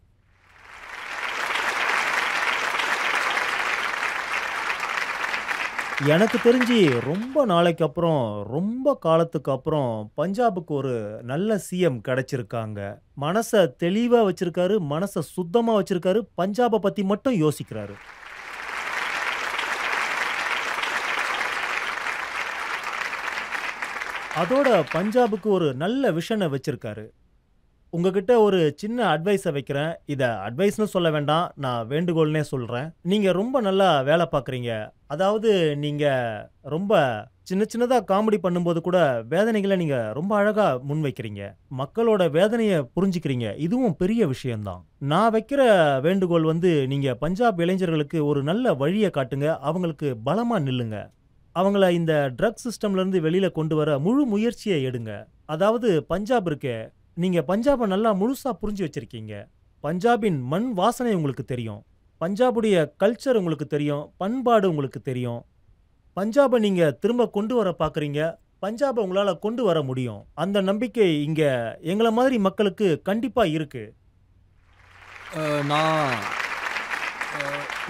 எனக்கு தெரிஞ்சு ரொம்ப நாளைக்கு அப்புறம் ரொம்ப காலத்துக்கு அப்புறம் பஞ்சாபுக்கு ஒரு நல்ல சிஎம் கிடைச்சிருக்காங்க. மனசை தெளிவா வச்சிருக்காரு, மனசை சுத்தமா வச்சிருக்காரு, பஞ்சாபை பத்தி மட்டும் யோசிக்கிறாரு. அதோட பஞ்சாபுக்கு ஒரு நல்ல விஷனை வச்சிருக்காரு. உங்ககிட்ட ஒரு சின்ன அட்வைஸை வைக்கிறேன். இதை அட்வைஸ்னு சொல்ல வேண்டாம், நான் வேண்டுகோள்னே சொல்கிறேன். நீங்கள் ரொம்ப நல்லா வேலை பார்க்குறீங்க. அதாவது நீங்கள் ரொம்ப சின்ன சின்னதாக காமெடி பண்ணும்போது கூட வேதனைகளை நீங்கள் ரொம்ப அழகாக முன்வைக்கிறீங்க. மக்களோட வேதனையை புரிஞ்சுக்கிறீங்க. இதுவும் பெரிய விஷயம்தான். நான் வைக்கிற வேண்டுகோள் நீங்கள் பஞ்சாப் இளைஞர்களுக்கு ஒரு நல்ல வழியை காட்டுங்க. அவங்களுக்கு பலமாக நில்லுங்க. அவங்கள இந்த ட்ரக் சிஸ்டம்லேருந்து வெளியில் கொண்டு வர முழு முயற்சியை எடுங்க. அதாவது பஞ்சாப் இருக்கே, நீங்க பஞ்சாபை நல்லா முழுசா புரிஞ்சு வச்சிருக்கீங்க. பஞ்சாபின் மண் வாசனை உங்களுக்கு தெரியும், பஞ்சாபுடைய கல்ச்சர் உங்களுக்கு தெரியும், பண்பாடு உங்களுக்கு தெரியும். பஞ்சாபை நீங்க திரும்ப கொண்டு வர பாக்குறீங்க. பஞ்சாபை உங்களால கொண்டு வர முடியும். அந்த நம்பிக்கை இங்க எங்களை மாதிரி மக்களுக்கு கண்டிப்பா இருக்கு. நான்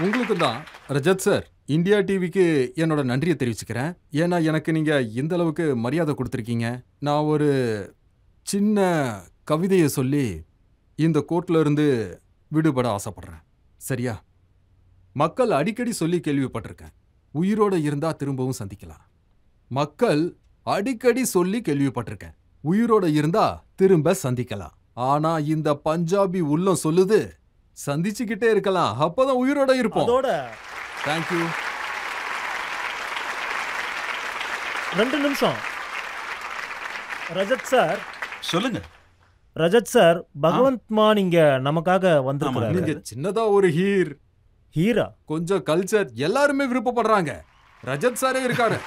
உங்களுக்கு தான் ரஜத் சார், இந்தியா டிவிக்கு என்னோட நன்றியை தெரிவிச்சுக்கிறேன். ஏன்னா எனக்கு நீங்க இந்த அளவுக்கு மரியாதை கொடுத்துருக்கீங்க. நான் ஒரு சின்ன கவிதையை சொல்லி இந்த கோர்ட்ல இருந்து விடுபட ஆசைப்படுறேன். சரியா? மக்கள் அடிக்கடி சொல்லி கேள்விப்பட்டிருக்கேன், உயிரோட இருந்தா திரும்பவும் சந்திக்கலாம். மக்கள் அடிக்கடி சொல்லி கேள்விப்பட்டிருக்கேன், உயிரோட இருந்தா திரும்ப சந்திக்கலாம். ஆனா இந்த பஞ்சாபி உள்ளம் சொல்லுது, சந்திச்சுக்கிட்டே இருக்கலாம், அப்பதான் உயிரோட இருப்போம். அதோட தேங்க்யூ. 2 நிமிஷம். ரஜத் சார் சொல்லுங்க. ரஜத் சார், பகவந்த் மான் இங்க நமக்காக வந்திருக்காரு. நீங்க சின்னதா ஒரு ஹீரா, கொஞ்சம் கல்ச்சர் எல்லாருமே விருப்பப்படுறாங்க. ரஜத் சாரே இருக்காரு.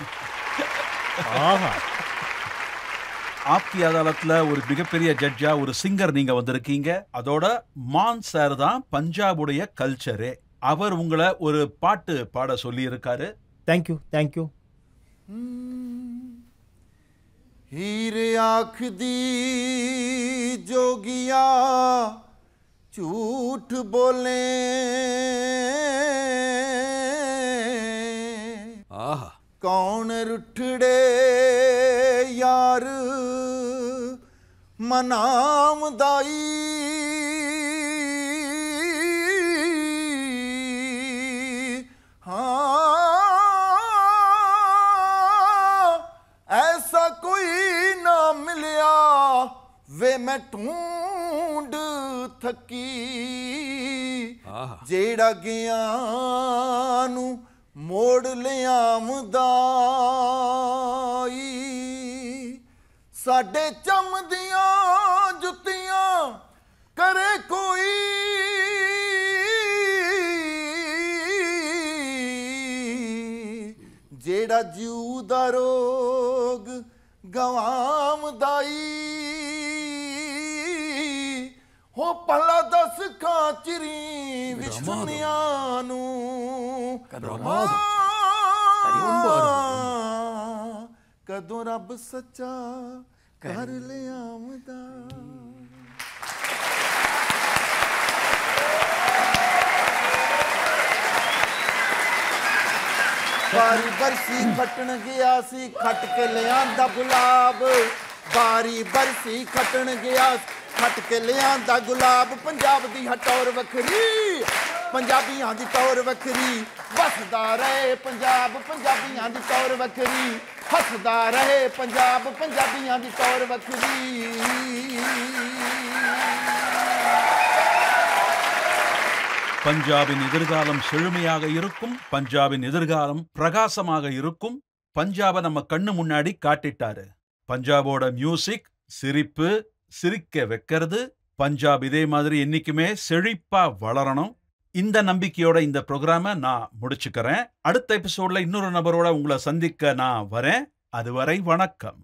ஆஹா. ஆப்கி அதாலத்துல ஒரு மிகப்பெரிய ஜட்ஜா ஒரு சிங்கர் நீங்க வந்திருக்கீங்க. அதோட மான் சார் தான் பஞ்சாபுடைய கல்ச்சரே. அவர் உங்களை ஒரு பாட்டு பாட சொல்லி இருக்காரு. Thank you thank you. हीरे आँख दी जोगिया झूठ बोले ஆஹா. कौन रुठड़े यार मनाम दाई वे मैं ढूंढ थकी जेड़ा गया नू मोड़ लियामदाई साडे चमदियां जुतियां करे कोई जेड़ा जीव दा रोग गवामदाई हो पहला 10 खाचरी विछुनियानू कदों रब सच्चा कर लिया आमदा। बारी बरसी खटन गया सी खट के ले आंदा गुलाब। बारी बरसी खटन गया खट के ले आंदा गुलाब। पंजाब दी हटौर वखरी पंजाबियां दी तौर वखरी वसदा रहे पंजाब पंजाबियां दी तौर वखरी हसदा रहे पंजाब पंजाबियां दी तौर वखरी। பஞ்சாபின் எதிர்காலம் செழுமையாக இருக்கும், பஞ்சாபின் எதிர்காலம் பிரகாசமாக இருக்கும். பஞ்சாபை நம்ம கண்ணு முன்னாடி காட்டிட்டாரு. பஞ்சாபோட மியூசிக் சிரிப்பு, சிரிக்க வைக்கிறது. பஞ்சாப் இதே மாதிரி என்னைக்குமே செழிப்பா வளரணும். இந்த நம்பிக்கையோட இந்த ப்ரோக்ராமை நான் முடிச்சுக்கிறேன். அடுத்த எபிசோட்ல இன்னொரு நபரோட உங்களை சந்திக்க நான் வரேன். அதுவரை வணக்கம்.